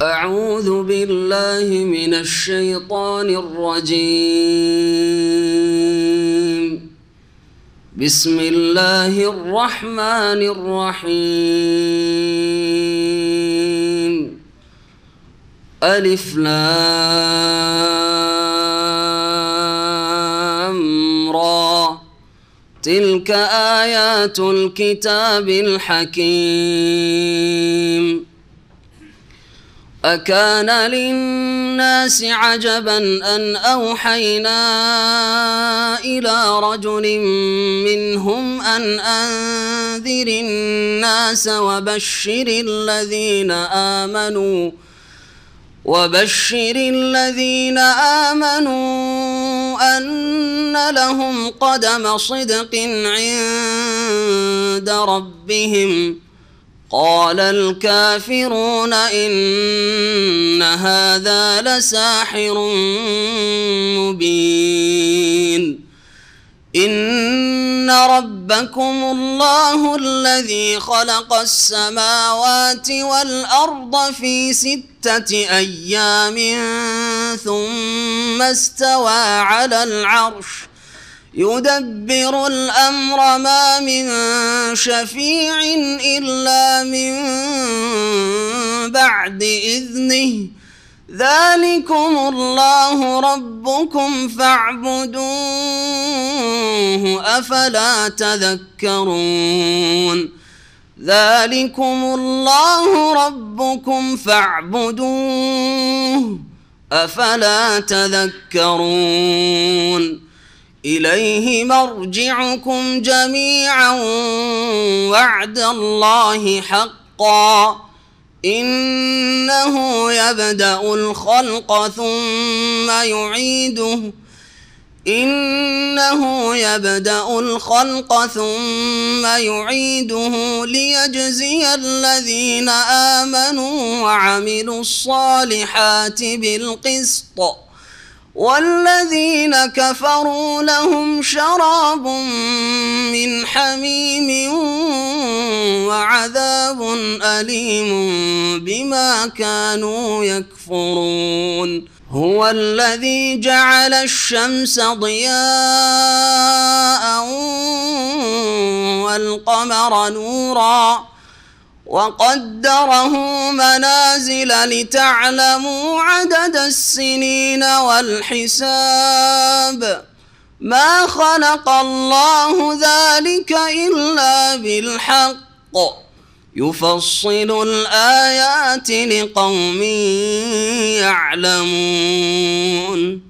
أعوذ بالله من الشيطان الرجيم. بسم الله الرحمن الرحيم. ألف لام را تلك آيات الكتاب الحكيم. أكان للناس عجبا أن أوحينا إلى رجل منهم أن أنذر الناس وبشر الذين آمنوا أن لهم قدم صدق عند ربهم. قال الكافرون إن هذا لساحر مبين. إن ربكم الله الذي خلق السماوات والأرض في 6 أيام ثم استوى على العرش يدبر الأمر ما من شفيع إلا من بعد إذنه. ذلكم الله ربكم فاعبدوه أفلا تذكرون. ذلكم الله ربكم فاعبدوه أفلا تذكرون. إليه مرجعكم جميعا وعد الله حقا. إنه يبدأ الخلق ثم يعيده ليجزي الذين آمنوا وعملوا الصالحات بالقسط. والذين كفروا لهم شراب من حميم وعذاب أليم بما كانوا يكفرون. هو الذي جعل الشمس ضياء والقمر نورا وقدره منازل لتعلموا عدد السنين والحساب. ما خلق الله ذلك إلا بالحق يفصل الآيات لقوم يعلمون.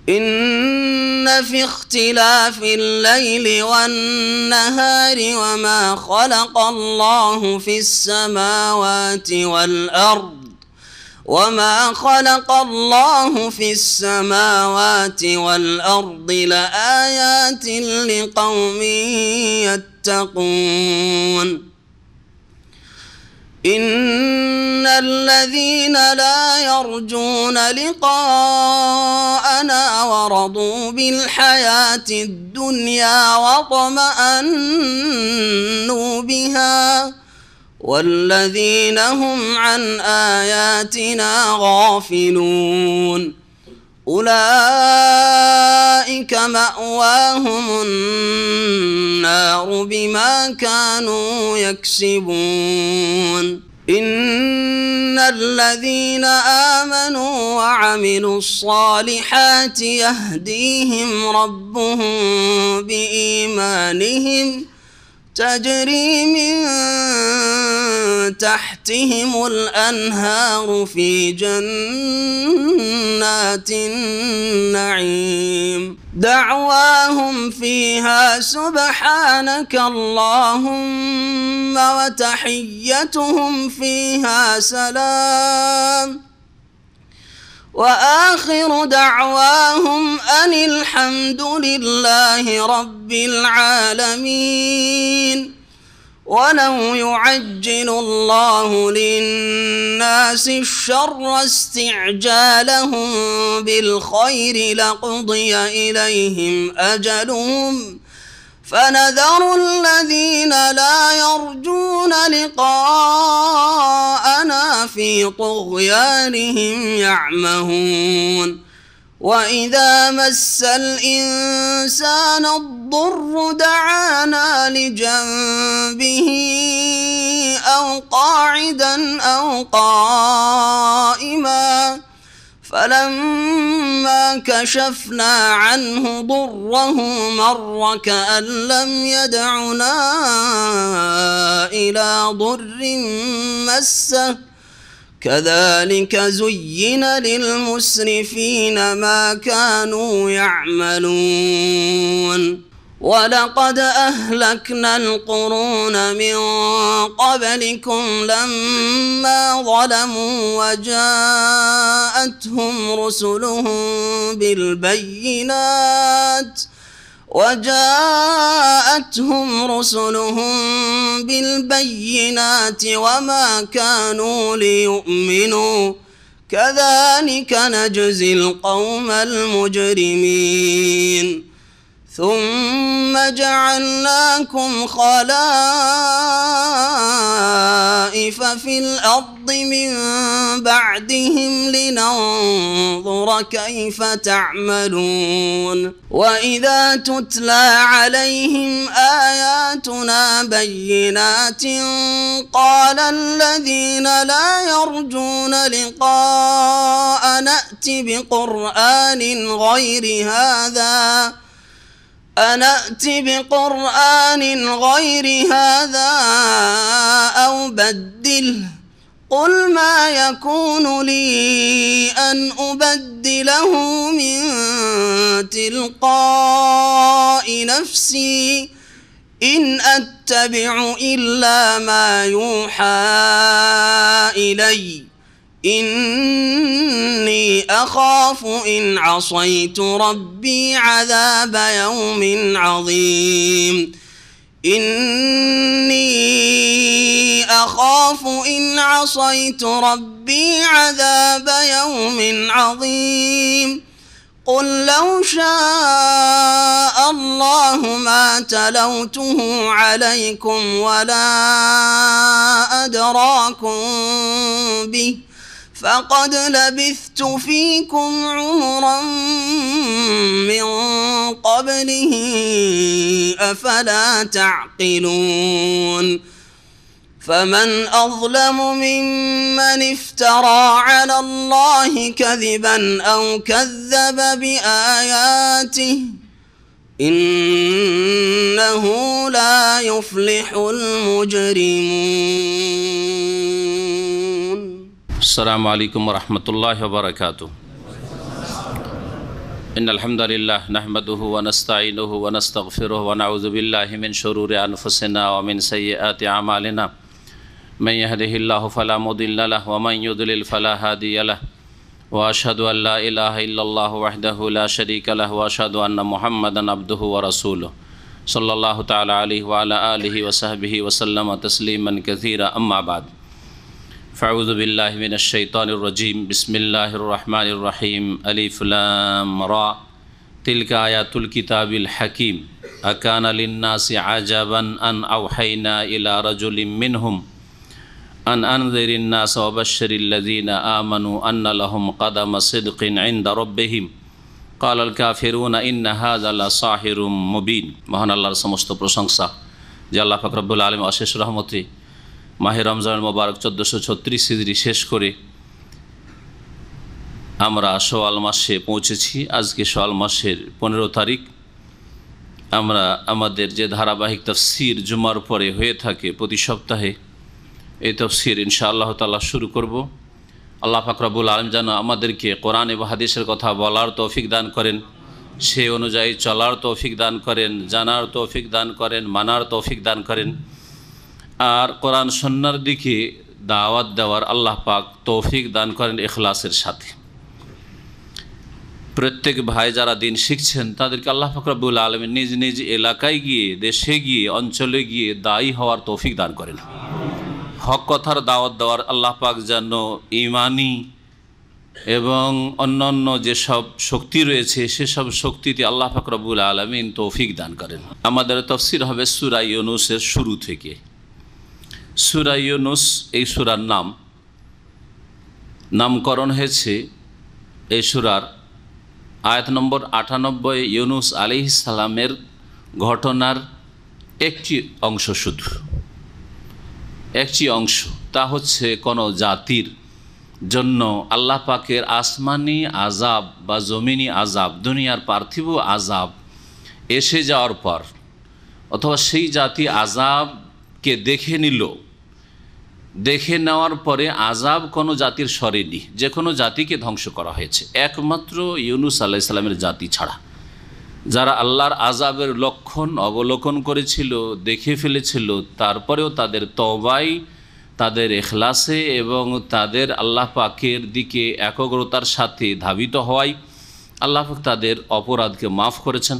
إن في اختلاف الليل والنهار وما خلق الله في السماوات والأرض لآيات لقوم يتقون. إن الذين لا يرجون لقاءنا ورضوا بالحياة الدنيا واطمأنوا بها والذين هم عن آياتنا غافلون أولئك مأواهم النار بما كانوا يكسبون. إن الذين آمنوا وعملوا الصالحات يهديهم ربهم بإيمانهم تجري من تحتهم الأنهار في جنات النعيم. دعواهم فيها سبحانك اللهم وتحيتهم فيها سلام وآخر دعواهم أن الحمد لله رب العالمين. ولو يعجل الله للناس الشر استعجالهم بالخير لقضي إليهم أجلهم فنذر الذين لا يرجون لقاءنا في طغيانهم يعمهون وإذا مس الإنسان الضر دعانا لجنبه أو قاعدا أو قائما فلما كشفنا عنه ضره مر كأن لم يدعنا إلى ضر مسه كذلك زين للمسرفين ما كانوا يعملون ولقد أهلكنا القرون من قبلكم لما ظلموا وجاءتهم رسلهم بالبينات وما كانوا ليؤمنوا كذلك نجزي القوم المجرمين ثم جعلناكم خلائف في الأرض من بعدهم لننظر كيف تعملون وإذا تتلى عليهم آياتنا بينات قال الذين لا يرجون لقاءنا ائت بقرآن غير هذا أو بدله قل ما يكون لي أن أبدله من تلقاء نفسي إن أتبع إلا ما يوحى إلي إني أخاف إن عصيت ربي عذاب يوم عظيم قل لو شاء الله ما تلوته عليكم ولا أدراكم به فقد لبثت فيكم عمرا من قبله أفلا تعقلون فمن أظلم ممن افترى على الله كذبا أو كذب بآياته إنه لا يفلح المجرمون. السلام عليكم ورحمة الله وبركاته. إن الحمد لله نحمده ونستعينه ونستغفره ونعوذ بالله من شرور أنفسنا ومن سيئات أعمالنا من يهده الله فلا مضل له ومن يضلل فلا هادي له وأشهد أن لا إله إلا الله وحده لا شريك له وأشهد أن محمدا عبده ورسوله صلى الله تعالى عليه وعلى آله وصحبه وسلم تسليما كثيرا أما بعد فأعوذ بالله من الشيطان الرجيم بسم الله الرحمن الرحيم ألف لام را تلك آيات الكتاب الحكيم أكان للناس عجبا أن أوحينا إلى رجل منهم أن أنذر الناس وبشر الذين آمنوا أن لهم قدم صدق عند ربهم قال الكافرون إن هذا لساحر مبين. মহান আল্লাহর সমস্ত প্রশংসা যে আল্লাহ পাক রব্বুল আলামিন অশেষ রহমতে মাহে রমজানুল মোবারক 1436 হিজরি শেষ করে আমরা শাওয়াল মাসে পৌঁছেছি। আজকে শাওয়াল মাসের 15 তারিখ। আমরা আমাদের যে ধারাবাহিক তাফসীর জুমার পরে হয়ে থাকে প্রতি সপ্তাহে, এই তাফসীর ইনশাআল্লাহ তাআলা শুরু করব। আল্লাহ পাক রব্বুল আলামিন যেন আমাদেরকে কোরআন এবং হাদিসের কথা বলার তৌফিক দান করেন, সেই অনুযায়ী চলার তৌফিক দান করেন, জানার তৌফিক দান করেন, মানার তৌফিক দান করেন। আর কোরআন সুন্নাহর দিকে দাওয়াত দেওয়ার আল্লাহ পাক তৌফিক দান করেন ইখলাসের সাথে। প্রত্যেক ভাই যারা দিন শিখছেন তাদেরকে আল্লাহ পাক রব্বুল আলামিন নিজ নিজ এলাকায় গিয়ে, দেশে গিয়ে, অঞ্চলে গিয়ে দায়ী হওয়ার তৌফিক দান করেন। হক কথার দাওয়াত দেওয়ার আল্লাহ পাক যেন ইমানি এবং অন্যান্য যেসব শক্তি রয়েছে সেসব শক্তিতে আল্লাহ পাক রব্বুল আলামিন তৌফিক দান করেন। আমাদের তাফসীর হবে সূরা ইউনূসের শুরু থেকে। সূরা ইউনূস এই সূরার নামকরণ হয়েছে এই সূরার আয়াত নম্বর 98 ইউনূস আলাইহিস সালামের ঘটনার একটি অংশ, শুধু একটি অংশ। তা হচ্ছে কোনো জাতির জন্য আল্লাহ পাকের আসমানি আযাব বা জমিনি আযাব, দুনিয়ার পার্থিব আযাব এসে যাওয়ার পর, অথবা সেই জাতি আযাবকে দেখে নেওয়ার পরে আযাব কোনো জাতির সরেনি, যে কোনো জাতিকে ধ্বংস করা হয়েছে একমাত্র ইউনূস আলাইহিস সালামের জাতি ছাড়া। যারা আল্লাহর আযাবের লক্ষণ অবলোকন করেছিল, দেখে ফেলেছিল, তারপরেও তাদের তওবায়, তাদের ইখলাসে এবং তাদের আল্লাহ পাকের দিকে একাগ্রতার সাথে ধাবিত হওয়ায় আল্লাহ পাক তাদের অপরাধকে মাফ করেছেন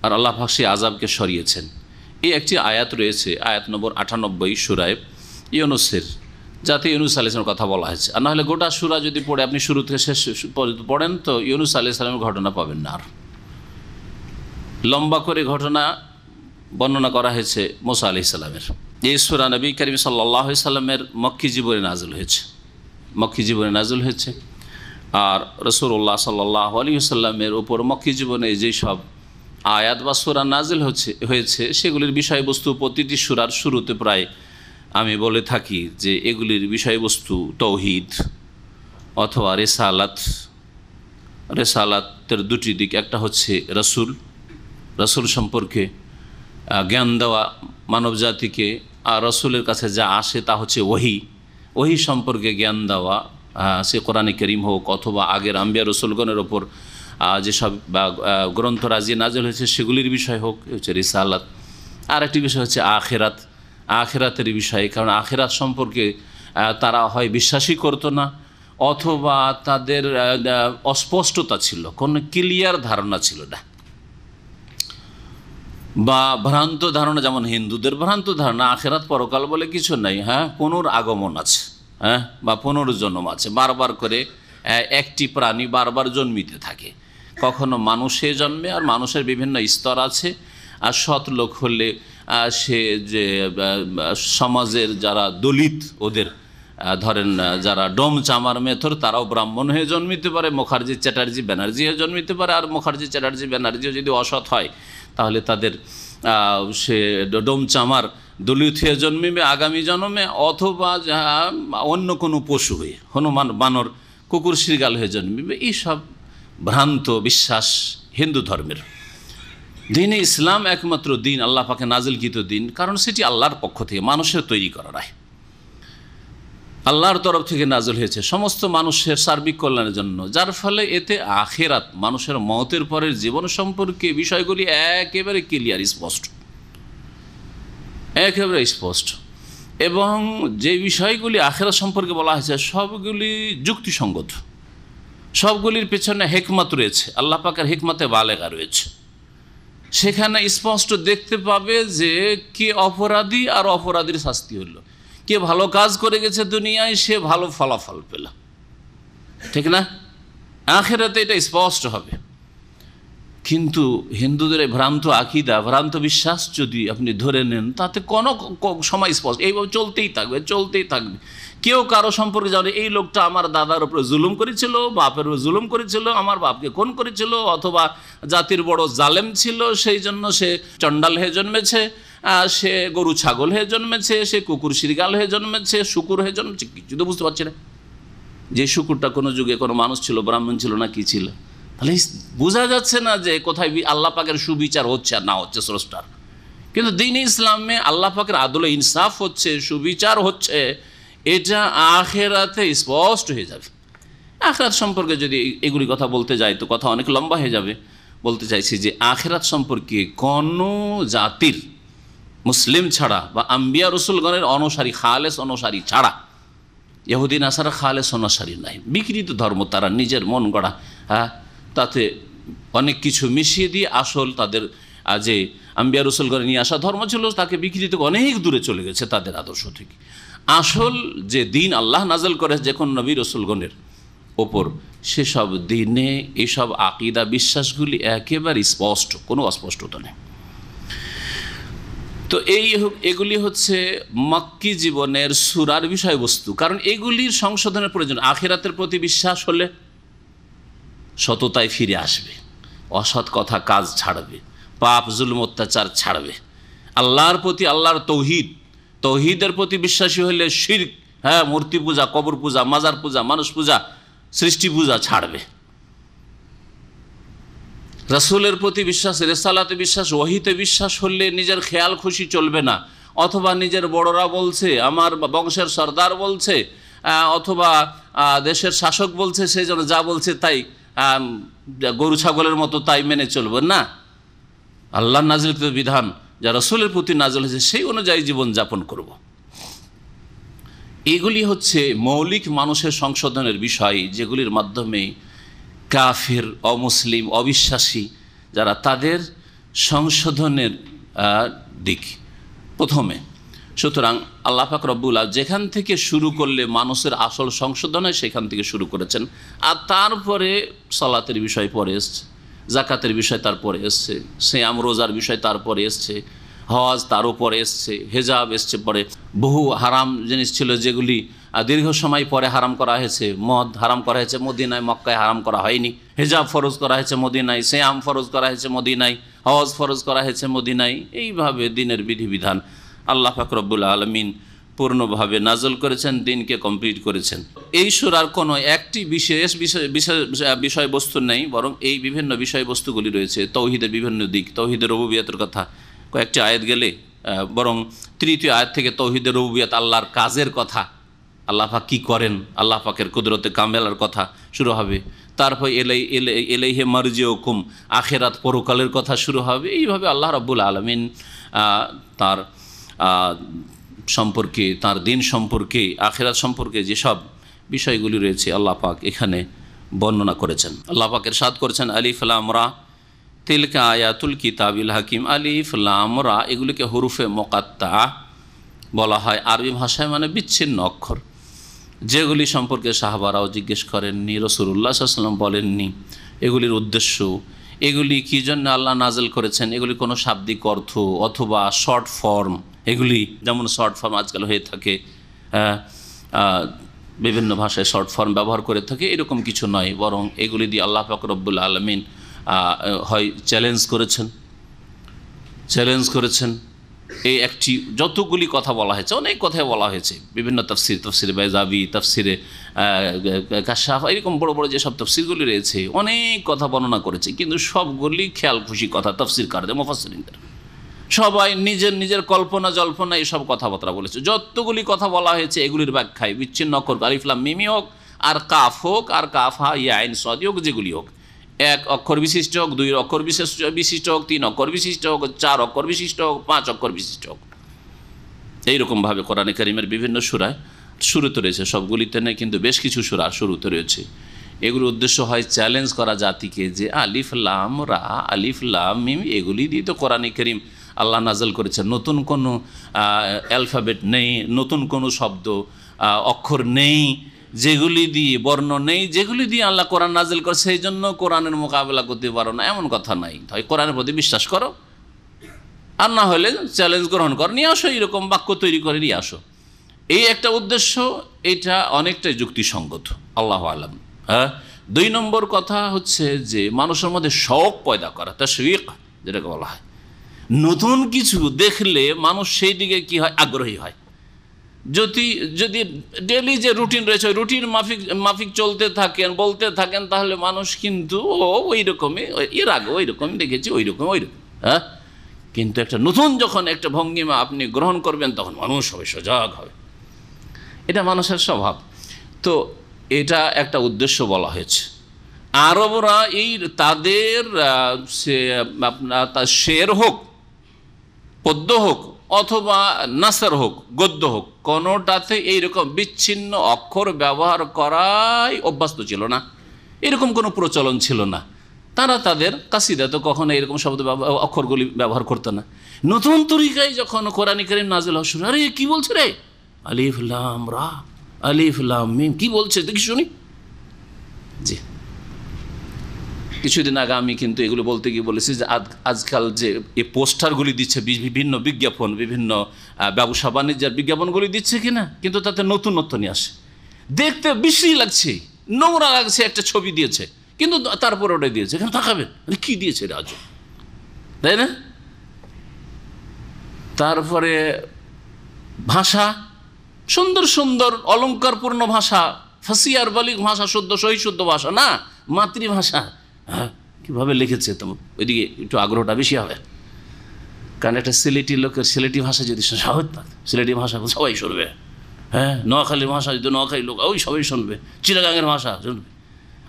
আর আল্লাহ পাক সেই আযাবকে সরিয়েছেন। এই একটি আয়াত রয়েছে, আয়াত নম্বর 98 সূরায়ে ইউনূসের, যাতে ইউনূস আলাইহিস সালামের কথা বলা হয়েছে। আর নাহলে গোটা সূরা যদি পড়ে আপনি শুরু থেকে শেষ পর্যন্ত পড়েন তো ইউনূস আলাইহিস সালামের ঘটনা পাবেন না। আর লম্বা করে ঘটনা বর্ণনা করা হয়েছে মূসা আলাইহিস সালামের। এই সূরা নবী করিম সাল্লাল্লাহু আলাইহি সাল্লামের মক্কি জীবনে নাযিল হয়েছে। আর রাসূলুল্লাহ সাল্লাল্লাহু আলাইহি ওয়াসাল্লামের উপর মক্কি জীবনে যেই সব আয়াত বা সূরা নাযিল হয়েছে সেগুলির বিষয়বস্তু প্রতিটি সূরার শুরুতে প্রায় আমি বলে থাকি যে এগুলির বিষয়বস্তু তৌহিদ অথবা রেসালাতের দুটি দিক। একটা হচ্ছে রসুল সম্পর্কে জ্ঞান দেওয়া মানব জাতিকে, আর রসুলের কাছে যা আসে তা হচ্ছে ওহী সম্পর্কে জ্ঞান দেওয়া, সে কোরআনে কারীম হোক অথবা আগের আম্বিয়া রসুলগণের ওপর যেসব গ্রন্থ নাজিল হয়েছে সেগুলির বিষয় হোক, হচ্ছে রিসালাত। আর একটি বিষয় হচ্ছে আখিরাতের বিষয়ে, কারণ আখিরাত সম্পর্কে তারা হয় বিশ্বাসই করতো না অথবা তাদের অস্পষ্টতা ছিল, কোনো ক্লিয়ার ধারণা ছিল না, বা ভ্রান্ত ধারণা, যেমন হিন্দুদের ভ্রান্ত ধারণা আখিরাত পরকাল বলে কিছু নাই, পুনরাগমন আছে, বা পুনর্জন্ম আছে, বারবার করে একটি প্রাণী বারবার জন্মিতে থাকে, কখনো মানুষে জন্মে, আর মানুষের বিভিন্ন স্তর আছে। আর সৎ লোক হলে সে যে সমাজের যারা দলিত, ওদের ধরেন যারা ডোম চামার মেথর, তারাও ব্রাহ্মণ হয়ে জন্মিতে পারে, মুখার্জি চ্যাটার্জি ব্যানার্জি হয়ে জন্মিতে পারে। আর মুখার্জি চ্যাটার্জি ব্যানার্জিও যদি অসৎ হয় তাহলে তাদের সে ডোম চামার দলিত হয়ে জন্মিবে আগামী জন্মে, অথবা অন্য কোনো পশু হয়ে, হনুমান বানর কুকুর শৃগাল হয়ে জন্মিবে। এইসব ভ্রান্ত বিশ্বাস হিন্দু ধর্মের। দ্বীনে ইসলাম একমাত্র দিন, আল্লাহ পাকে নাজিলকৃত দিন, কারণ সেটি আল্লাহর পক্ষ থেকে মানুষের তৈরি করা নয়, আল্লাহর তরফ থেকে নাজিল হয়েছে সমস্ত মানুষের সার্বিক কল্যাণের জন্য, যার ফলে এতে আখিরাত, মানুষের মওতের পরের জীবন সম্পর্কে বিষয়গুলি একেবারে ক্লিয়ার, স্পষ্ট। এবং যে বিষয়গুলি আখিরাত সম্পর্কে বলা হয়েছে সবগুলি যুক্তিসঙ্গত, সবগুলির পেছনে হিকমত রয়েছে, আল্লাহ পাকের হিকমতে বালেগা রয়েছে। সেখানে স্পষ্ট দেখতে পাবে যে কে অপরাধী আর অপরাধীর শাস্তি হলো, কে ভালো কাজ করে গেছে দুনিয়ায় সে ভালো ফলাফল পেল, ঠিক না? আখিরাতে এটা স্পষ্ট হবে। কিন্তু হিন্দুদের এই ভ্রান্ত আকিদা, ভ্রান্ত বিশ্বাস যদি আপনি ধরে নেন, তাতে কোনো সময় স্পষ্ট এইভাবে চলতেই থাকবে। কেউ কারো সম্পর্কে জানে এই লোকটা আমার দাদার উপরে জুলুম করেছিল, বাপের উপরে জুলুম করেছিল, আমার বাপকে খুন করেছিল, অথবা জাতির বড় জালেম ছিল সেই জন্য সে চণ্ডাল হয়ে জন্মেছে, সে গরু ছাগল হয়ে জন্মেছে, সে কুকুর শৃগাল হয়ে জন্মেছে, শুকুর হয়ে জন্মেছে, কিছু তো বুঝতে পারছি না যে শুকুরটা কোনো যুগে কোনো মানুষ ছিল, ব্রাহ্মণ ছিল না কি ছিল। তাহলে বোঝা যাচ্ছে না যে কোথায় আল্লাহ পাকের সুবিচার হচ্ছে আর না হচ্ছে স্রষ্টার। কিন্তু দ্বীন ইসলামে আল্লাহ পাকের আদলে ইনসাফ হচ্ছে, সুবিচার হচ্ছে, এটা আখিরাতে স্পষ্ট হয়ে যাবে। আখিরাত সম্পর্কে যদি এগুলি কথা বলতে যাই তো কথা অনেক লম্বা হয়ে যাবে। বলতে চাইছি যে আখিরাত সম্পর্কে কোনো জাতির, মুসলিম ছাড়া বা আম্বিয়া রসুলগণের অনুসারী, খালেস অনুসারী ছাড়া, ইহুদি নাসারা খালেস অনুসারী নাই, বিকৃত ধর্ম তারা নিজের মন গড়া, তাতে অনেক কিছু মিশিয়ে দিয়ে আসল তাদের যে আম্বিয়া রসুলগণের নিয়ে আসা ধর্ম ছিল তাকে বিকৃত অনেক দূরে চলে গেছে তাদের আদর্শ থেকে। আসল যে দিন আল্লাহ নাজল করে যে কোন নবী রসুলগণের, ওপর, সেসব দিনে এসব আকিদা বিশ্বাসগুলি একেবারে স্পষ্ট, কোনো অস্পষ্টতা নেই। তো এগুলি হচ্ছে মক্কি জীবনের সূরার বিষয়বস্তু, কারণ এগুলির সংশোধনের প্রয়োজন। আখিরাতের প্রতি বিশ্বাস হলে সততায় ফিরে আসবে, অসৎ কথা কাজ ছাড়বে, পাপ জুলুম অত্যাচার ছাড়বে। আল্লাহর প্রতি, আল্লাহর তৌহিদের প্রতি বিশ্বাসী হলে শিরক, মূর্তি পূজা, কবর পূজা, মাজার পূজা, মানুষ পূজা, সৃষ্টি পূজা ছাড়বে। রাসূলের প্রতি বিশ্বাস, রিসালাতে বিশ্বাস, ওহীতে বিশ্বাস হলে নিজের খেয়াল খুশি চলবে না, অথবা নিজের বড়রা বলছে, আমার বংশের সর্দার বলছে, অথবা দেশের শাসক বলছে, সেই জন্য যা বলছে তাই গরু ছাগলের মতো তাই মেনে চলবে না। আল্লাহর নাজিলকৃত বিধান যা রাসূলের প্রতি নাজিল হয়েছে সেই অনুযায়ী জীবনযাপন করব। এগুলি হচ্ছে মৌলিক মানুষের সংশোধনের বিষয়, যেগুলির মাধ্যমে কাফির, অমুসলিম, অবিশ্বাসী যারা, তাদের সংশোধনের দিক প্রথমে। সুতরাং আল্লাহ পাক রব্বুল আলামিন যেখান থেকে শুরু করলে মানুষের আসল সংশোধন হয় সেখান থেকে শুরু করেছেন। আর তারপরে সালাতের বিষয় পরে এসছে, জাকাতের বিষয় তারপরে এসছে, সিয়াম রোজার বিষয় তারপরে এসছে, হজ তার উপরে এসছে, হেজাব এসছে পরে। বহু হারাম জিনিস ছিল যেগুলি দীর্ঘ সময় পরে হারাম করা হয়েছে। মদ হারাম করা হয়েছে মদিনায়, মক্কায় হারাম করা হয়নি। হেজাব ফরজ করা হয়েছে মদিনায়, সিয়াম ফরজ করা হয়েছে মদিনায়, হজ ফরজ করা হয়েছে মদিনায়। এইভাবে দিনের বিধিবিধান আল্লাহ পাক রব্বুল আলামিন পূর্ণভাবে নাজল করেছেন, দিনকে কমপ্লিট করেছেন। এই সূরার কোনো একটি বিশেষ বিষয়বস্তু নেই, বরং এই বিভিন্ন বিষয়বস্তুগুলি রয়েছে। তৌহিদের বিভিন্ন দিক, তৌহিদের রুবুবিয়তের কথা কয়েকটি আয়াত গেলে, বরং তৃতীয় আয়াত থেকে তৌহিদের রুবুবিয়ত, আল্লাহর কাজের কথা, আল্লাহ পাক কী করেন, আল্লাহ পাকের কুদরতে কামেলার কথা শুরু হবে। তারপর এলাইহি মারজিউকুম, আখিরাত পরকালের কথা শুরু হবে। এইভাবে আল্লাহ রাব্বুল আলামিন তার সম্পর্কে, তার দিন সম্পর্কে, আখিরাত সম্পর্কে যেসব বিষয়গুলি রয়েছে আল্লাহ পাক এখানে বর্ণনা করেছেন। আল্লাহ পাক ইরশাদ করেছেন, আলিফ লাম রা তিলকা আয়াতুল কিতাবিল হাকিম। আলিফ লাম রা এগুলিকে হুরুফে মুকাত্তা বলা হয় আরবি ভাষায়, মানে বিচ্ছিন্ন অক্ষর, যেগুলি সম্পর্কে সাহাবারাও জিজ্ঞেস করেননি, রাসূলুল্লাহ সাল্লাল্লাহু আলাইহি ওয়াসাল্লাম বলেননি এগুলির উদ্দেশ্য, এগুলি কী জন্য আল্লাহ নাজেল করেছেন, এগুলি কোনো শাব্দিক অর্থ অথবা শর্ট ফর্ম, এগুলি যেমন শর্ট ফর্ম আজকাল হয়ে থাকে, বিভিন্ন ভাষায় শর্ট ফর্ম ব্যবহার করে থাকে, এরকম কিছু নয়। বরং এগুলি দিয়ে আল্লাহ পাক রব্বুল আলামিন হয় চ্যালেঞ্জ করেছেন। এই একটি যতগুলি কথা বলা হয়েছে, অনেক কথাই বলা হয়েছে, বিভিন্ন তফসিরে বাইজাবি, তফসিরে কাশাফ, এরকম বড় বড় যেসব তফসিরগুলি রয়েছে অনেক কথা বর্ণনা করেছে, কিন্তু সবগুলি খেয়াল খুশি কথা। তফসিরকারদের, মুফাসসিরিনদের সবাই নিজের কল্পনা জল্পনা এসব কথাবার্তা বলেছে। যতগুলি কথা বলা হয়েছে এগুলির ব্যাখ্যায় বিচ্ছিন্ন অক্ষর, আলিফ লাম মিম হোক, আর কাফ হোক, আর কাফ হা ইয়া আইন সাদ হোক, যেগুলি হোক, এক অক্ষর বিশিষ্ট হোক, দুই অক্ষর বিশিষ্ট হোক, তিন অক্ষর বিশিষ্ট হোক, চার অক্ষর বিশিষ্ট হোক, পাঁচ অক্ষর বিশিষ্ট হোক, এইরকমভাবে কোরআনে কারিমের বিভিন্ন সূরায় শুরুতে রয়েছে। সবগুলিতে নেই, কিন্তু বেশ কিছু সূরা শুরুতে রয়েছে। এগুলোর উদ্দেশ্য হয় চ্যালেঞ্জ করা জাতিকে, যে আলিফ লাম রা, আলিফ লাম মিম এগুলি দিয়ে তো কোরআনে কারিম আল্লাহ নাজল করেছেন। নতুন কোনো অ্যালফাবেট নেই, নতুন কোনো শব্দ অক্ষর নেই, যেগুলি দিয়ে বর্ণ নেই, যেগুলি দিয়ে আল্লাহ কোরআন নাজিল করে, সেই জন্য কোরআনের মোকাবেলা করতে পারো না, এমন কথা নাই। হয় কোরআনের প্রতি বিশ্বাস করো, আর না হলে চ্যালেঞ্জ গ্রহণ করো, নিয়ে আসো, এরকম বাক্য তৈরি করে নিয়ে আসো। এই একটা উদ্দেশ্য, এটা অনেকটাই যুক্তিসঙ্গত, আল্লাহু আলাম। দুই নম্বর কথা হচ্ছে যে মানুষের মধ্যে শৌক পয়দা করা, তাশবিক যেটাকে বলা হয়। নতুন কিছু দেখলে মানুষ সেই দিকে কি হয়, আগ্রহী হয়। যদি ডেলি যে রুটিন রয়েছে ওই রুটিন মাফিক চলতে থাকেন, বলতে থাকেন, তাহলে মানুষ কিন্তু ওই রকমই, এর আগে ওই রকমই দেখেছি, ওই রকম। কিন্তু একটা নতুন যখন একটা ভঙ্গিমা আপনি গ্রহণ করবেন, তখন মানুষ হবে সজাগ হবে। এটা মানুষের স্বভাব। তো এটা একটা উদ্দেশ্য বলা হয়েছে। আরবরা এই তাদের আপনার শের হোক, পদ্য হোক, অথবা নাসর হোক, গদ্য হোক, কোনোটাতে এইরকম বিচ্ছিন্ন অক্ষর ব্যবহার করাই অভ্যস্ত ছিল না, এরকম কোনো প্রচলন ছিল না। তারা তাদের কাসিদাতে কখনো এরকম শব্দ অক্ষরগুলি ব্যবহার করতো না। নতুন তরিকায় যখন কোরআন কারীম নাজিল হওয়া শুরু, আরে কি বলছে রে, আলিফ লাম রা, আলিফ লাম মিম, কি বলছে দেখি শুনি। জি, কিছুদিন আগে আমি কিন্তু এগুলো বলতে গিয়ে বলেছি যে আজকাল যে এই পোস্টারগুলি দিচ্ছে, বিভিন্ন বিজ্ঞাপন, বিভিন্ন ব্যবসা বাণিজ্যের বিজ্ঞাপনগুলি দিচ্ছে কিনা, কিন্তু তাতে নতুনত্ব নিয়ে আসে, দেখতে বিশ্রী লাগছে, নোংরা লাগছে, একটা ছবি দিয়েছে কিন্তু তারপরে ওটা দিয়েছে, এখানে তাকাবেন মানে কী দিয়েছে রাজ, তাই না? তারপরে ভাষা, সুন্দর সুন্দর অলঙ্কারপূর্ণ ভাষা, ফাসিয়ার বালিক ভাষা, শুদ্ধ সহি শুদ্ধ ভাষা না, মাতৃভাষা। হ্যাঁ, কীভাবে লিখেছে, তো ওইদিকে একটু আগ্রহটা বেশি হবে, কারণ একটা সিলেটি লোকের সিলেটি ভাষা যদি সহজ থাকে, সিলেটি ভাষা সবাই শুনবে। হ্যাঁ, নোয়াখালীর ভাষা যদি নোয়াখালী লোক ওই সবাই শুনবে, চিটাগাঙের ভাষা শুনবে,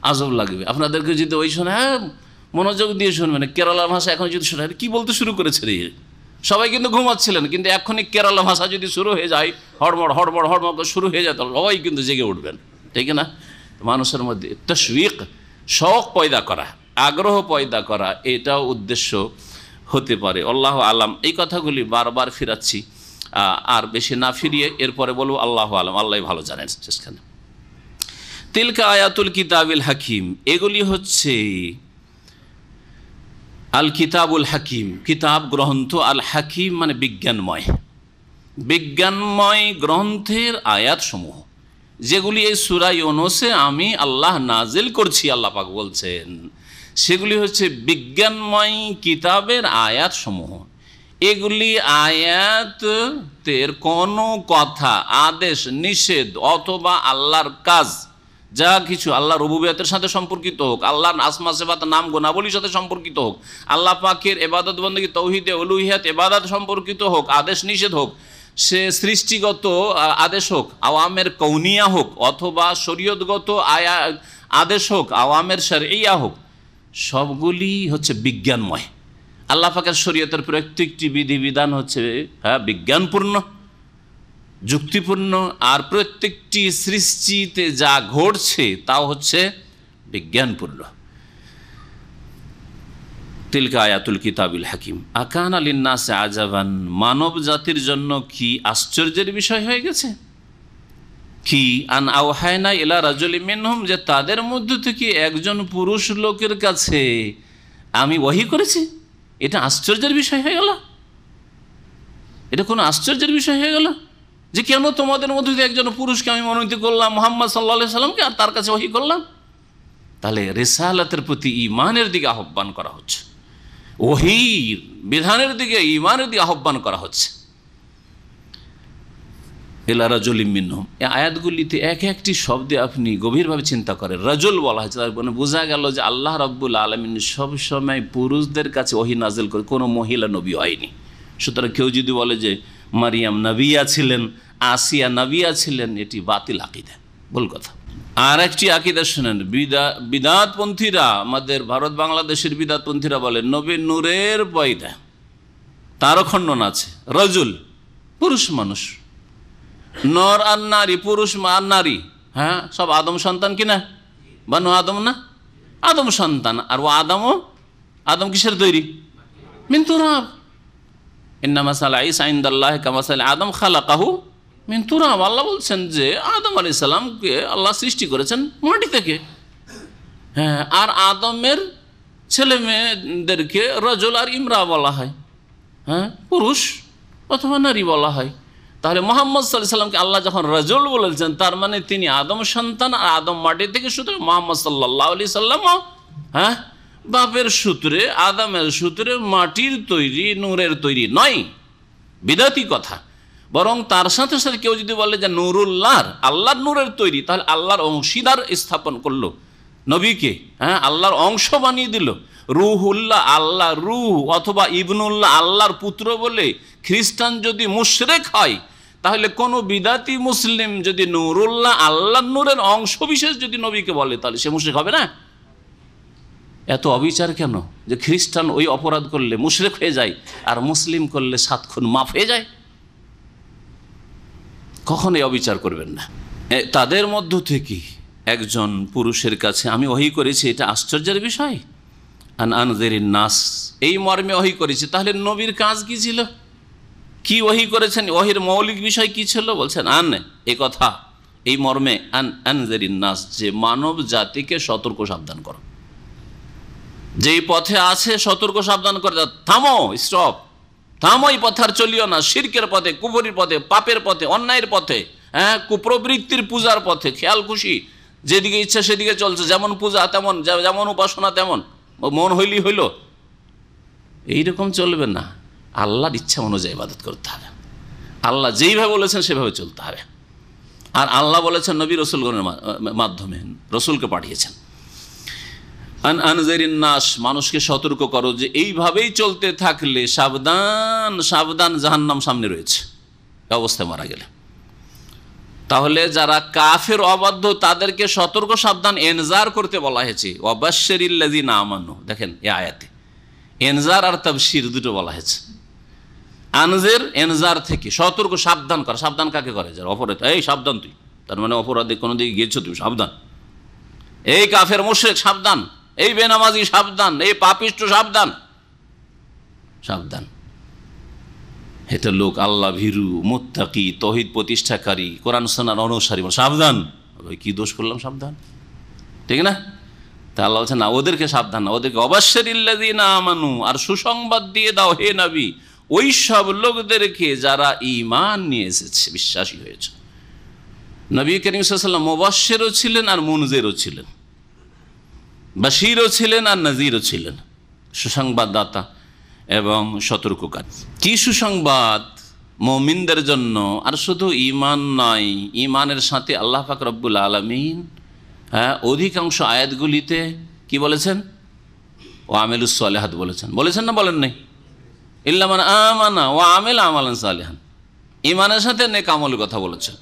আজব লাগবে আপনাদেরকে যদি ওই শোনে, হ্যাঁ মনোযোগ দিয়ে শুনবেন। কেরালার ভাষা এখন যদি শোনে, কী বলতে শুরু করেছে রে, সবাই কিন্তু ঘুমাচ্ছিলেন, কিন্তু এখনই কেরালা ভাষা যদি শুরু হয়ে যায়, হড়মড় হড়মড় হড়মড় শুরু হয়ে যায়, তাহলে সবাই কিন্তু জেগে উঠবেন, ঠিক না? মানুষের মধ্যে তাশওয়ীক, শখ পয়দা করা, আগ্রহ পয়দা করা, এটাও উদ্দেশ্য হতে পারে। আল্লাহু আলাম। এই কথাগুলি বারবার ফিরাচ্ছি, আর বেশি না ফিরিয়ে এরপরে বলবো আল্লাহু আলাম, আল্লাহ ভালো জানেন। শেষখানে তিলকা আয়াতুল কিতাবিল হাকিম, এগুলি হচ্ছে আল কিতাবুল হাকিম, কিতাব গ্রন্থ, আল হাকিম মানে বিজ্ঞানময়, বিজ্ঞানময় গ্রন্থের আয়াতসমূহ, যেগুলি এই সূরা ইউনূসে আমি আল্লাহ নাজিল করছি, আল্লাহ পাক বলছেন, সেগুলি হচ্ছে বিজ্ঞানময় কিতাবের আয়াতসমূহ। এগুলি আয়াতের কোনো কথা, আদেশ, নিষেধ অথবা আল্লাহর কাজ, যা কিছু আল্লাহ রুবুবিয়তের সাথে সম্পর্কিত হোক, আল্লাহর আসমা সিফাত নাম গুণাবলীর সাথে সম্পর্কিত হোক, আল্লাহ পাকের ইবাদত বন্দেগী তৌহিদে উলুহিয়াত ইবাদত সম্পর্কিত হোক, আদেশ নিষেধ হোক, সে সৃষ্টিগত আদেশ হোক, আওয়ামের কৌনিয়া হোক, অথবা শরীয়তগত আদেশ হোক, আওয়ামের শরঈয়া হোক, সবগুলি হচ্ছে বিজ্ঞানময়। আল্লাহ পাকের শরীয়তের প্রত্যেকটি বিধিবিধান হচ্ছে বিজ্ঞানপূর্ণ, যুক্তিপূর্ণ, আর প্রত্যেকটি সৃষ্টিতে যা ঘটছে তাও হচ্ছে বিজ্ঞানপূর্ণ। তিলকা আয়াতুল কিতাবিল হাকিম আকানা লিন্নাসি আজাবান, মানব জাতির জন্য কি আশ্চর্যের বিষয় হয়ে গেছে, কি আন আওহায়না ইলা রাজুলিম মিনহুম, যে তাদের মধ্য থেকে একজন পুরুষ লোকের কাছে আমি ওহী করেছি। এটা আশ্চর্যের বিষয় হয়ে গেল? এটা কোনো আশ্চর্যের বিষয় হয়ে গেল যে কেন তোমাদের মধ্যে থেকে একজন পুরুষকে আমি মনোনীত করলাম, মুহাম্মদ সাল্লাল্লাহু আলাইহি সাল্লামকে, আর তার কাছে ওহী করলাম? তাহলে রিসালাতের প্রতি ঈমানের দিকে আহ্বান করা হচ্ছে, ওহীর বিধানের দিকে, ঈমানের দিকে আহ্বান করা হচ্ছে। ইলা রাজুলিম মিনহুম, এই আয়াতগুলিতে এক একটি শব্দে আপনি গভীরভাবে চিন্তা করেন, রাজুল বলা হয়েছে, তার মানে বোঝা গেল যে আল্লাহ রাব্বুল আলামিন সবসময় পুরুষদের কাছে ওহী নাজিল করে, কোনো মহিলা নবী হয়নি। সুতরাং কেউ যদি বলে যে মারিয়াম নবিয়া ছিলেন, আসিয়া নবিয়া ছিলেন, এটি বাতিল আকীদা, ভুল কথা। আর একটি আকীদা শুনেন, বিদাতপন্থীরা, আমাদের ভারত বাংলাদেশের বিদাতপন্থীরা বলে নবী নূরের পয়দা, তারও খণ্ডন আছে। রাজুল পুরুষ মানুষ, নর আর নারী, পুরুষ আর নারী, হ্যাঁ সব আদম সন্তান কিনা, বানু আদম না, আদম সন্তান। আর ও আদম কিসের তৈরি? মিন তুরাব। ইন্না মাসালা ঈসা ইনদাল্লাহি কামাসালি আদম খালাকাহু মিন তুরাব। আল্লাহ বলছেন যে আদম আলাইহিস সালামকে আল্লাহ সৃষ্টি করেছেন মাটি থেকে। হ্যাঁ, আর আদমের ছেলে মেয়েদেরকে রাজুল আর ইমরা বলা হয়, হ্যাঁ পুরুষ অথবা নারী বলা হয়। তাহলে মুহাম্মদ সাল্লাল্লাহু আলাইহি সাল্লামকে আল্লাহ যখন রাজুল বলেছেন, তার মানে তিনি আদম সন্তান, আর আদম মাটি থেকে, সুতরাং মুহাম্মদ সাল্লাল্লাহু আলাইহি সাল্লাম হ্যাঁ বাপের সূত্রে, আদমের সূত্রে মাটির তৈরি, নূরের তৈরি নয়, বিদাতি কথা। বরং তার সাথে সাথে কেউ যদি বলে যে নূরুল্লাহর, আল্লাহর নূরের তৈরি, তাহলে আল্লাহর অংশীদার স্থাপন করলো নবীকে, হ্যাঁ আল্লাহর অংশ বানিয়ে দিল। রুহুল্লাহ, আল্লাহ রুহ, অথবা ইবনুল্লাহ, আল্লাহর পুত্র বলে খ্রিস্টান যদি মুশরিক হয়, তাহলে কোনো বিদাতি মুসলিম যদি নূরুল্লাহ, আল্লাহর নূরের অংশ বিশেষ যদি নবীকে বলে, তাহলে সে মুশরিক হবে না? এত অবিচার কেন যে খ্রিস্টান ওই অপরাধ করলে মুশরিক হয়ে যায়, আর মুসলিম করলে 7 খুন মাফ হয়ে যায়? কখনোই অবিচার করবেন না। তাদের মধ্য থেকে একজন পুরুষের কাছে আমি ওহী করেছি, এটা আশ্চর্যের বিষয়। আন আনজিরিন নাস, এই মর্মে ওহী করেছি। তাহলে নবীর কাজ কি ছিল, কি ওহী করেছেন, ওহীর মৌলিক বিষয় কি ছিল? বলছেন আন, এ কথা এই মর্মে আনজারিন নাস, যে মানব জাতিকে সতর্ক সাবধান করো, যেই পথে আছে সতর্ক সাবধান করে দাও, থামো, স্টপ, থামো, এই পথে আর চলিও না, শিরকের পথে, কুফরির পথে, পাপের পথে, অন্যায়ের পথে, হ্যাঁ, কুপ্রবৃত্তির পূজার পথে, খেয়াল খুশি যেদিকে ইচ্ছা সেদিকে চলছে, যেমন পূজা তেমন, যেমন উপাসনা তেমন, মন হইলি হইল, এইরকম চলবে না। আল্লাহর ইচ্ছা অনুযায়ী ইবাদত করতে হবে, আল্লাহ যেইভাবে বলেছেন সেভাবে চলতে হবে। আর আল্লাহ বলেছেন নবী রসুলগণের মাধ্যমে, রসুলকে পাঠিয়েছেন, আনজারিন নাস, মানুষকে সতর্ক করো যে এইভাবেই চলতে থাকলে সাবধান, সাবধান, জাহান্নাম সামনে রয়েছে অবস্থায় মারা গেলে। তাহলে যারা কাফের অবাধ্য তাদেরকে সতর্ক সাবধান এনজার করতে বলা হয়েছে, ওয়াবাশশিরিল্লাযিনা আমানু। দেখেন এই আয়াতে এনজার আর তাবশির দুটো বলা হয়েছে। আনজের, এনজার থেকে সতর্ক সাবধান করা। সাবধান কাকে করে? যারা অপরাধ, এই সাবধান তুই, তার মানে অপরাধে কোনো দিকে গিয়েছো তুমি, সাবধান। এই কাফের মুশরিক সাবধান, এই বেনামাজি সাবধান, এই পাপিষ্ঠ সাবধান, সাবধান। এটা লোক আল্লাহ ভীরু, মুত্তাকি, তৌহিদ প্রতিষ্ঠাকারী, কোরআন সুন্নাহর অনুসারী, সাবধান। ওই কি দোষ করলাম? সাবধান, ঠিক না? তা আল্লাহ বলছেন না, ওদেরকে সাবধান না, ওদেরকে ওয়াবাশশিরিল্লাযিনা আমানু, আর সুসংবাদ দিয়ে দাও হে নবী ওই সব লোকদেরকে যারা ঈমান নিয়ে এসেছে, বিশ্বাসী হয়েছে। নবী করিম সাল্লাল্লাহু আলাইহি ওয়াসাল্লাম মুবাশশিরও ছিলেন আর মুনজিরও ছিলেন, বাশীরও ছিলেন আর নাযীরও ছিলেন, সুসংবাদদাতা এবং সতর্ককারী। কি সুসংবাদ মুমিনদের জন্য! আর শুধু ঈমান নয়, ঈমানের সাথে আল্লাহ পাক রব্বুল আলামিন অধিকাংশ আয়াতগুলিতে কি বলেছেন? ওয়া আমিলুস সালিহাত বলেছেন, বলেছেন না বলেন নাই? ইল্লা মান আমানা ওয়া আমিলা আমালান সালিহান, ঈমানের সাথে নেক আমলের কথা বলেছেন।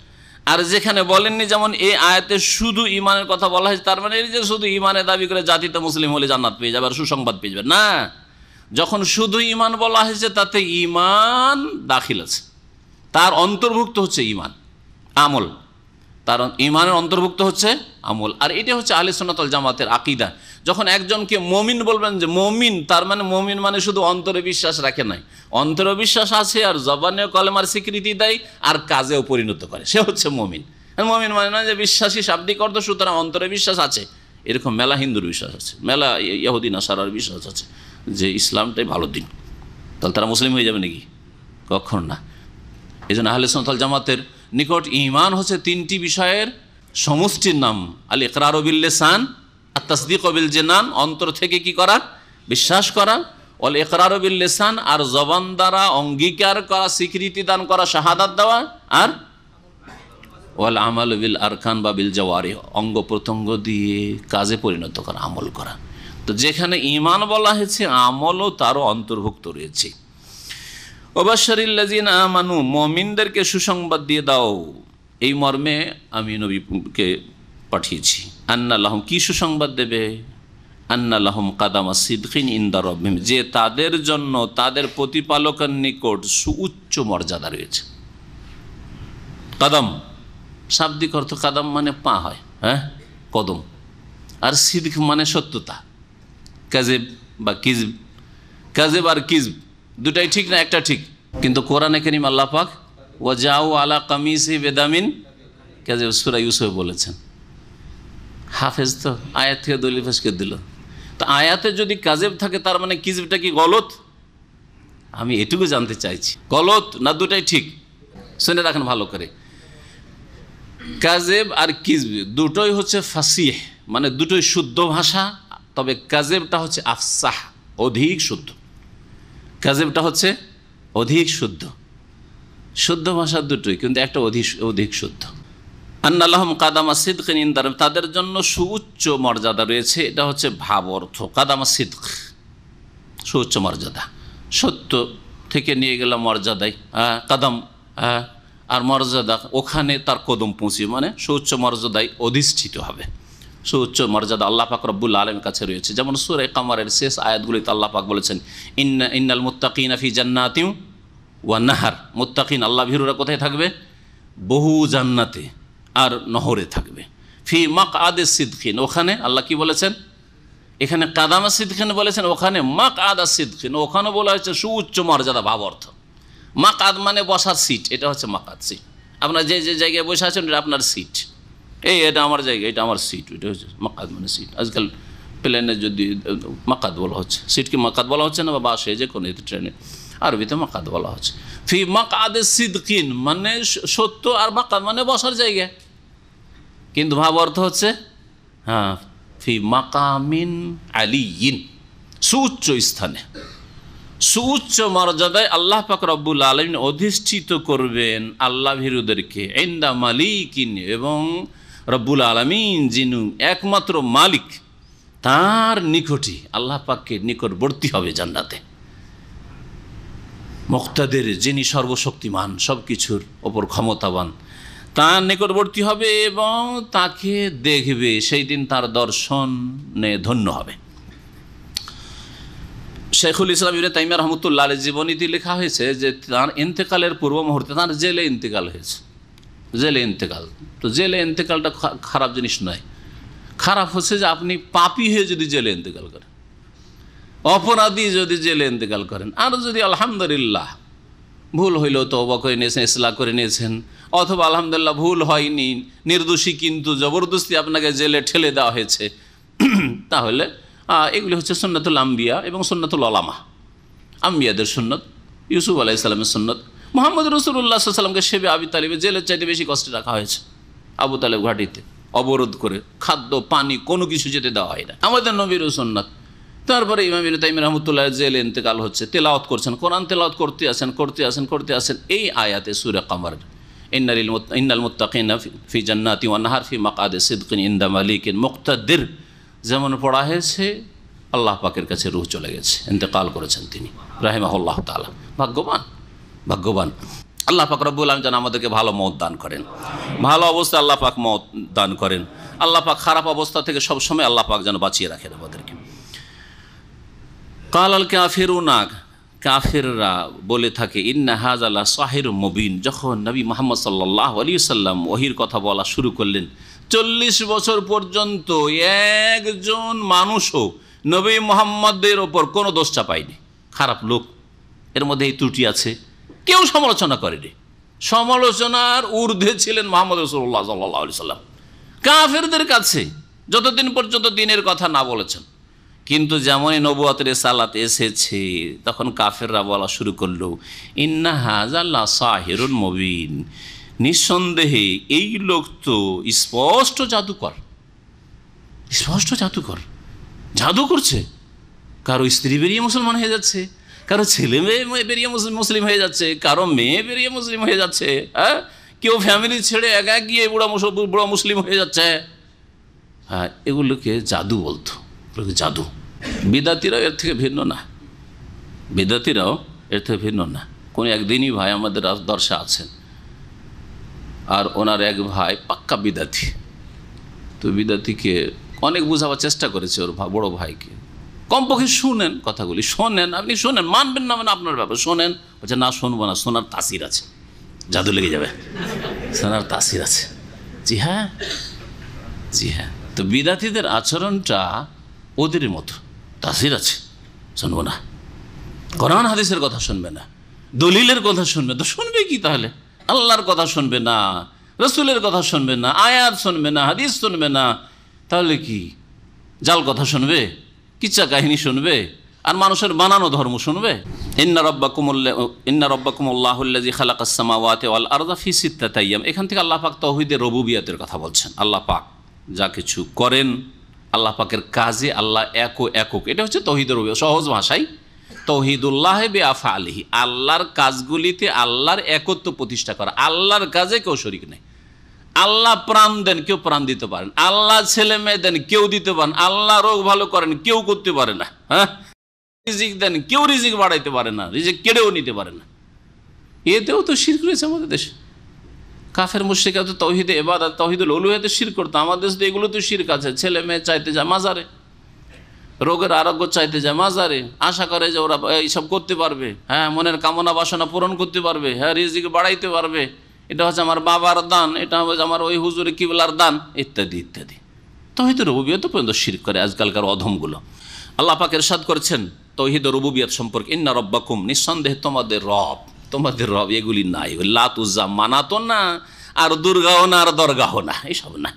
আর যেখানে বলেননি, যেমন এই আয়াতে শুধু ঈমানের কথা বলা হয়েছে, তার মানে এই যে শুধু ঈমানের দাবি করে জাতিতে মুসলিম হলে জান্নাত পেয়ে যাবে আর সুসংবাদ পেয়ে যাবে, না। যখন শুধু ঈমান বলা হয়েছে তাতে ঈমান দাখিল আছে, তার অন্তর্ভুক্ত হচ্ছে ঈমান, আমল, তার ঈমানের অন্তর্ভুক্ত হচ্ছে আমল। আর এটা হচ্ছে আহলে সুন্নাত ওয়াল জামাতের আকীদা। যখন একজনকে মুমিন বলবেন, যে মুমিন, তার মানে মুমিন মানে শুধু অন্তরে বিশ্বাস রাখে নাই, অন্তরে বিশ্বাস আছে আর জবানেও কলেমার স্বীকৃতি দেয় আর কাজেও পরিণত করে, সে হচ্ছে মুমিন। মুমিন মানে না যে বিশ্বাসী শাব্দিক অর্থ, সুতরাং অন্তরে বিশ্বাস আছে, এরকম মেলা হিন্দুর বিশ্বাস আছে, মেলা ইহুদি নাসারার বিশ্বাস আছে যে ইসলামটাই ভালো দিন, তাহলে তারা মুসলিম হয়ে যাবে নাকি? কখনো না। এই জন্য আহলে সুন্নাত ওয়াল জামাতের নিকট ঈমান হচ্ছে তিনটি বিষয়ের সমষ্টির নাম। আল ইকরারু বিল লিসান, আত তাসদীকু বিল জিনান, অন্তর থেকে কি করা? বিশ্বাস করা। ওয়াল ইকরারু বিল লিসান, আর জবান দ্বারা অঙ্গীকার করা, স্বীকৃতি দান করা, শাহাদাত দেওয়া। আর ওয়াল আমালু বিল আরকান বা বিল জাওয়ারিহ, অঙ্গ প্রত্যঙ্গ দিয়ে কাজে পরিণত করা, আমল করা। তো যেখানে ঈমান বলা হয়েছে, আমলও তারও অন্তর্ভুক্ত রয়েছে। ওয়াবাশশিরিল্লাযিনা আমানু, মুমিনদেরকে সুসংবাদ দিয়ে দাও, এই মর্মে আমি নবীকে পাঠিয়েছি। আন্না লাহুম, কি সুসংবাদ দেবে? আন্না লাহুম কাদামা সিদকিন ইনদা রাব্বিহিম, যে তাদের জন্য তাদের প্রতিপালকের নিকট সুউচ্চ মর্যাদা রয়েছে। কাদাম শাব্দিক অর্থ, কাদাম মানে পা হয়, হ্যাঁ, কদম। আর সিদক মানে সত্যতা, কাযিব বা কিযব। কাযিব আর কিযব দুটাই ঠিক না, একটা ঠিক। কিন্তু কোরআনে কারীম আল্লাহ পাক ওয়াজাউ আলা কামিসি বিদামিন কাযিব, সূরা ইউসুফ বলেছেন। হাফেজ তো আয়াত থেকে দলিল পেশ করে দিল। তো আয়াতে যদি কাযিব থাকে, তার মানে কিযবটা কি গলত? আমি এটুকু জানতে চাইছি, গলত না দুটাই ঠিক? শুনে রাখেন ভালো করে। কাযিব আর কিযব দুটোই হচ্ছে ফাসিহ, মানে দুটোই শুদ্ধ ভাষা, তবে কাযিবটা হচ্ছে আফসাহ, অধিক শুদ্ধ। কাযিবটা হচ্ছে অধিক শুদ্ধ, শুদ্ধ ভাষা দুটোই, কিন্তু একটা অধিক শুদ্ধ। আন্না লাহুম কাদামা সিদকিন ইনদা রাব্বিহিম, তাদের জন্য সুউচ্চ মর্যাদা রয়েছে, এটা হচ্ছে ভাব অর্থ। কাদামা সিদক, সুউচ্চ মর্যাদা, সত্য থেকে নিয়ে গেলাম মর্যাদায়, কাদাম, আর মর্যাদা ওখানে তার কদম পৌঁছে, মানে সুউচ্চ মর্যাদায় অধিষ্ঠিত হবে। সুউচ্চ মর্যাদা আল্লাহ পাক রব্বুল আলামিনের কাছে রয়েছে। যেমন সূরা কামারের শেষ আয়াতগুলিতে আল্লাহ পাক বলেছেন, ইন্নাল মুত্তাকিনা ফি জান্নাতিন ওয়া নাহার, মুত্তাকিন আল্লাহ ভীরুরা কোথায় থাকবে? বহু জান্নাতে আর নহরে থাকবে। ফি মাকআদি সিদকিন, ওখানে আল্লাহ কি বলেছেন? এখানে কাদামা সিদকিন বলেছেন, ওখানে মাকআদা সিদকিন, ওখানে বলা হয়েছে সুউচ্চ মর্যাদা, ভাব অর্থ। মাকআদ মানে বসার সিট, এটা হচ্ছে মাকআদ, সিট। আপনার যে যে জায়গায় বসে আছেন এটা আপনার সিট। এটা আমার জায়গা, এটা আমার সিট, এটা হচ্ছে মাকাদ মানে সিট। আজকাল প্লেনে যদি মাকাদ বলা হচ্ছে, সিটকে মাকাদ বলা হচ্ছে না, বা বাসে যে কোনো ট্রেনে আরবিতে মাকাদ বলা হচ্ছে। ফি মাকাদে সিদকিন মানে সত্য, আর মাকাদ মানে বসার জায়গা, কিন্তু ভাব অর্থ হচ্ছে হ্যাঁ ফি মাকামিন আলিয়িন, সুউচ্চ স্থানে, সুউচ্চ মর্যাদায় আল্লাহ পাক রব্বুল আলামিন অধিষ্ঠিত করবেন আল্লাহ ভীরুদেরকে। ইনদা মালিকিন, এবং রব্বুল আলামিন যিনি একমাত্র মালিক তার নিকটই, আল্লাহ পাককে নিকটবর্তী হবে জান্নাতে। মুক্তাদের, যিনি সর্বশক্তিমান, সব কিছুর ওপর ক্ষমতাবান, তার নিকটবর্তী হবে এবং তাকে দেখবে, সেই দিন তার দর্শনে ধন্য হবে। শেখুল ইসলাম ইবনে তাইমিয়া রহমতুল্লাহ আলাইহির জীবনীতে লেখা হয়েছে যে তার ইন্তেকালের পূর্ব মুহূর্তে তার জেলে ইন্তেকাল হয়েছে। জেলে ইন্তেকাল, তো জেলে ইন্তেকালটা খারাপ জিনিস নয়। খারাপ হচ্ছে যে আপনি পাপী হয়ে যদি জেলে ইন্তেকাল করেন, অপরাধী যদি জেলে ইন্তেকাল করেন, আর যদি আলহামদুলিল্লাহ ভুল হইলেও তওবা করে নিয়েছেন, ইসলাহ করে নিয়েছেন, অথবা আলহামদুলিল্লাহ ভুল হয়নি, নির্দোষী কিন্তু জবরদস্তি আপনাকে জেলে ঠেলে দেওয়া হয়েছে, তাহলে এগুলি হচ্ছে সুন্নাতুল আম্বিয়া এবং সুন্নাতুল ওলামা। আম্বিয়াদের সুন্নত, ইউসুফ আলাইহিস সালামের সুন্নত, মুহাম্মদ রাসূলুল্লাহ সাল্লাল্লাহু আলাইহি ওয়াসাল্লামকে শেবে আবি তালিবের জেলের চাইতে বেশি কষ্টে রাখা হয়েছে। আবু তালেব ঘাটিতে অবরোধ করে খাদ্য পানি কোনো কিছু যেতে দেওয়া হয় না, আমাদের নবীর সুন্নাত। তারপরে ইমাম ইবনে তাইমিয়া রাহমাতুল্লাহ জেলে ইন্তেকাল হচ্ছে, তেলাওয়াত করছেন, কোরআন তেলাওয়াত করতে আসেন এই আয়াতে সূরা কমর, ইন্নাল মুত্তাকিনা ফি জান্নাতি ওয়ান নাহার ফি মাকাদি সিদকিন ইনদা মালিকিন মুক্তাদির, যেমন পড়া হয়েছে আল্লাহ পাকের কাছে রূহ চলে গেছে, ইন্তেকাল করেছেন তিনি রাহিমাহুল্লাহ তাআলা। ভাগ্যবান আল্লাহ পাক রব্বুল আলামিন যেন আমাদেরকে ভালো মওত দান করেন, ভালো অবস্থায় আল্লাহ পাক মওত দান করেন। আল্লাহ পাক খারাপ অবস্থা থেকে সবসময় আল্লাহ পাক যেন বাঁচিয়ে রাখেন আমাদেরকে। কালাল কাফিরুনা, কাফিররা বলে থাকে ইন্না হাযা লা সাহিরুম মুবিন। যখন নবী মুহাম্মদ সাল্লাল্লাহু আলাইহি ওয়াসাল্লাম ওহীর কথা বলা শুরু করলেন, 40 বছর পর্যন্ত একজন মানুষও নবী মুহাম্মদের ওপর কোনো দোষ চাপায়নি। খারাপ লোক, এর মধ্যে এই ত্রুটি আছে, কেউ সমালোচনা করেনি। সমালোচনার ঊর্ধ্বে ছিলেন মুহাম্মদ রাসূলুল্লাহ সাল্লাল্লাহু আলাইহি ওয়াসাল্লাম কাফেরদের কাছে, যতদিন পর্যন্ত দ্বীনের কথা না বলেছেন। কিন্তু যেমনই নবুয়তের রিসালাত এসেছে, তখন কাফেররা বলা শুরু করলো ইন্না হাযা লা সাহিরুন মুবিন, নিঃসন্দেহে এই লোক তো স্পষ্ট জাদুকর, জাদু করছে। কারো স্ত্রী বেরিয়ে মুসলমান হয়ে যাচ্ছে, কারো ছেলে মেয়ে বেরিয়ে মুসলিম হয়ে যাচ্ছে, কারো মেয়ে বেরিয়ে মুসলিম হয়ে যাচ্ছে, হ্যাঁ, কেউ ফ্যামিলি ছেড়ে একা গিয়ে বুড়া মুসলিম হয়ে যাচ্ছে। হ্যাঁ, এগুলোকে জাদু বলতো, জাদু। বিদাতিরাও এর থেকে ভিন্ন না। কোন একদিনই ভাই আমাদের দর্শা আছেন, আর ওনার এক ভাই পাক্কা বিদাতি। তো বিদাতিকে অনেক বোঝাবার চেষ্টা করেছে ওর বড় ভাইকে, কমপক্ষে শুনেন কথাগুলি, আপনি শোনেন, মানবেন না মানে আপনার ব্যাপার, শোনেন। বলছে না, শুনবো না, শোনার তাসির আছে, জাদু লেগে যাবে, শোনার তাসির আছে। জি হ্যাঁ। তো বিদাতিদের আচরণটা ওদের মতো, তাসির আছে, শুনবো না। কোরআন হাদিসের কথা শুনবে না, দলিলের কথা শুনবে, তো শুনবে কি তাহলে? আল্লাহর কথা শুনবে না, রসুলের কথা শুনবে না, আয়াত শুনবে না, হাদিস শুনবে না, তাহলে কি জাল কথা শুনবে, কিচ্ছা কাহিনী শুনবে, আর মানুষের বানানো ধর্ম শুনবে? ইন্না রাব্বাকুমুল্লাহুল্লাযী খালাকাস সামাওয়াতি ওয়াল আরদা ফি সিত্তাতি আইয়াম। এখান থেকে আল্লাহ পাক তাওহীদের রুবুবিয়তের কথা বলছেন। আল্লাহ পাক যা কিছু করেন, আল্লাহ পাকের কাজে আল্লাহ একক, এটা হচ্ছে তাওহীদের রুবুবিয়ত। সহজ ভাষায় তাওহীদুল্লাহ বিআফআলিহি, আল্লাহর কাজগুলিতে আল্লাহর একত্ব প্রতিষ্ঠা করা, আল্লাহর কাজে কেউ শরীক নেই। আল্লাহ প্রাণ দেন, কেউ প্রাণ দিতে পারেন, আল্লাহ ছেলে মেয়ে দেন, কেউ দিতে পারেন, আল্লাহ রোগ ভালো করেন, কেউ করতে পারে না, হ্যাঁ, রিজিক দেন, কেউ রিজিক বাড়াইতে পারে না, রিজিক কেড়েও নিতে পারে না। এতেও তো শিরক রয়েছে আমাদের দেশে। কাফের মুশরিকরা তো তাওহীদে ইবাদত, তাওহীদুল উলুহিয়তে শিরক করতো। আমাদের দেশে এগুলো তো শিরক আছে। ছেলে মেয়ে চাইতে যায় মাজারে, রোগের আরোগ্য চাইতে যায় মাজারে, আশা করে যে ওরা এইসব করতে পারবে, হ্যাঁ, মনের কামনা বাসনা পূরণ করতে পারবে, হ্যাঁ, রিজিক বাড়াইতে পারবে, এটা হচ্ছে আমার বাবার দান, এটা হচ্ছে আমার ওই হুজুরে কিবলার দান, ইত্যাদি ইত্যাদি। তাওহীদুর রুবুবিয়ত পর্যন্ত শিরক করে আজকালকার অধমগুলো। আল্লাহ পাক ইরশাদ করেছেন তাওহীদুর রুবুবিয়ত সম্পর্কে, ইন্না রাব্বাকুম, নিঃসন্দেহে তোমাদের রব এগুলি নাই, লাত উজ্জা মানাতো না, আর দুর্গাও না, আর দরগাহ না, এইসব না।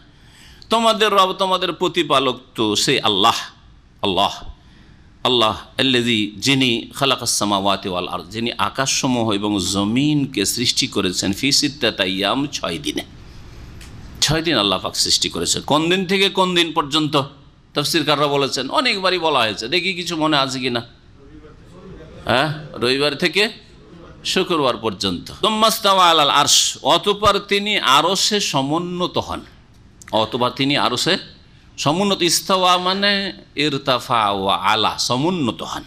তোমাদের রব, তোমাদের প্রতিপালক তো সে আল্লাহ। আল্লাহ আল্লাহ আল্লাযী, যিনি খালাকাস সামাওয়াতি ওয়াল আরদ, যিনি আকাশসমূহ এবং জমিনকে সৃষ্টি করেছেন ফি সিত্তাতি আইয়াম, 6 দিনে। 6 দিন আল্লাহ পাক সৃষ্টি করেছেন। কোন দিন থেকে কোন দিন পর্যন্ত? তাফসীরকাররা বলেছেন, অনেকবারই বলা হয়েছে, দেখি কিছু মনে আছে কিনা। হ্যাঁ, রবিবার থেকে শুক্রবার পর্যন্ত। সুম্মাস্তাওয়া আলাল আরশ, অতঃপর তিনি আরশে সমুন্নত হন। অতঃপর তিনি আরশে সমুন্নত। ইস্তাওয়া মানে ইরতাফা ওয়া আলা, সমুন্নত হন।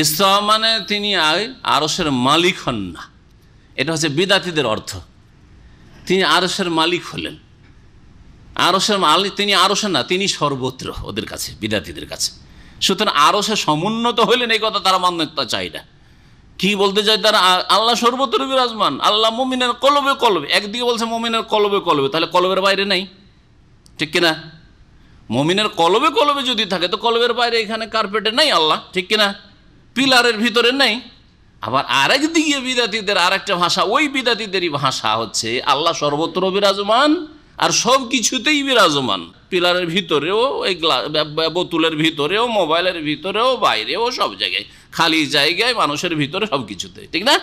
ইস্তাওয়া মানে তিনি আরশের মালিক হন না, এটা হচ্ছে বিদাতীদের অর্থ। তিনি আরশের মালিক হলেন। আরশের মালিক তিনি, আরশে না, তিনি সর্বত্র ওদের কাছে, বিদাতীদের কাছে। সুতরাং আরশে সমুন্নত হইলেন, এই কথা তারা মান্যতা চাই না। কি বলতে চায় তারা? আল্লাহ সর্বত্র বিরাজমান, আল্লাহ মুমিনের কলবে কলবে। একদিকে বলছে মুমিনের কলবে কলবে, তাহলে কলবের বাইরে নাই, ঠিক কিনা? মুমিনের কলবে কলবে যদি থাকে তো কলবের বাইরে এখানে কার্পেটে নাই আল্লাহ, ঠিক কিনা? পিলারের ভিতরে নেই। আবার আরেক দিকে বিদাতীদের আরেকটা ভাষা, ওই বিদাতীদেরই ভাষা হচ্ছে আল্লাহ সর্বত্র বিরাজমান আর সব কিছুতেই বিরাজমান। পিলারের ভিতরেও, এই বোতলের ভিতরেও, মোবাইলের ভিতরেও, বাইরেও, সব জায়গায়, খালি জায়গায়, মানুষের ভিতরে, সব কিছুতে, ঠিক না?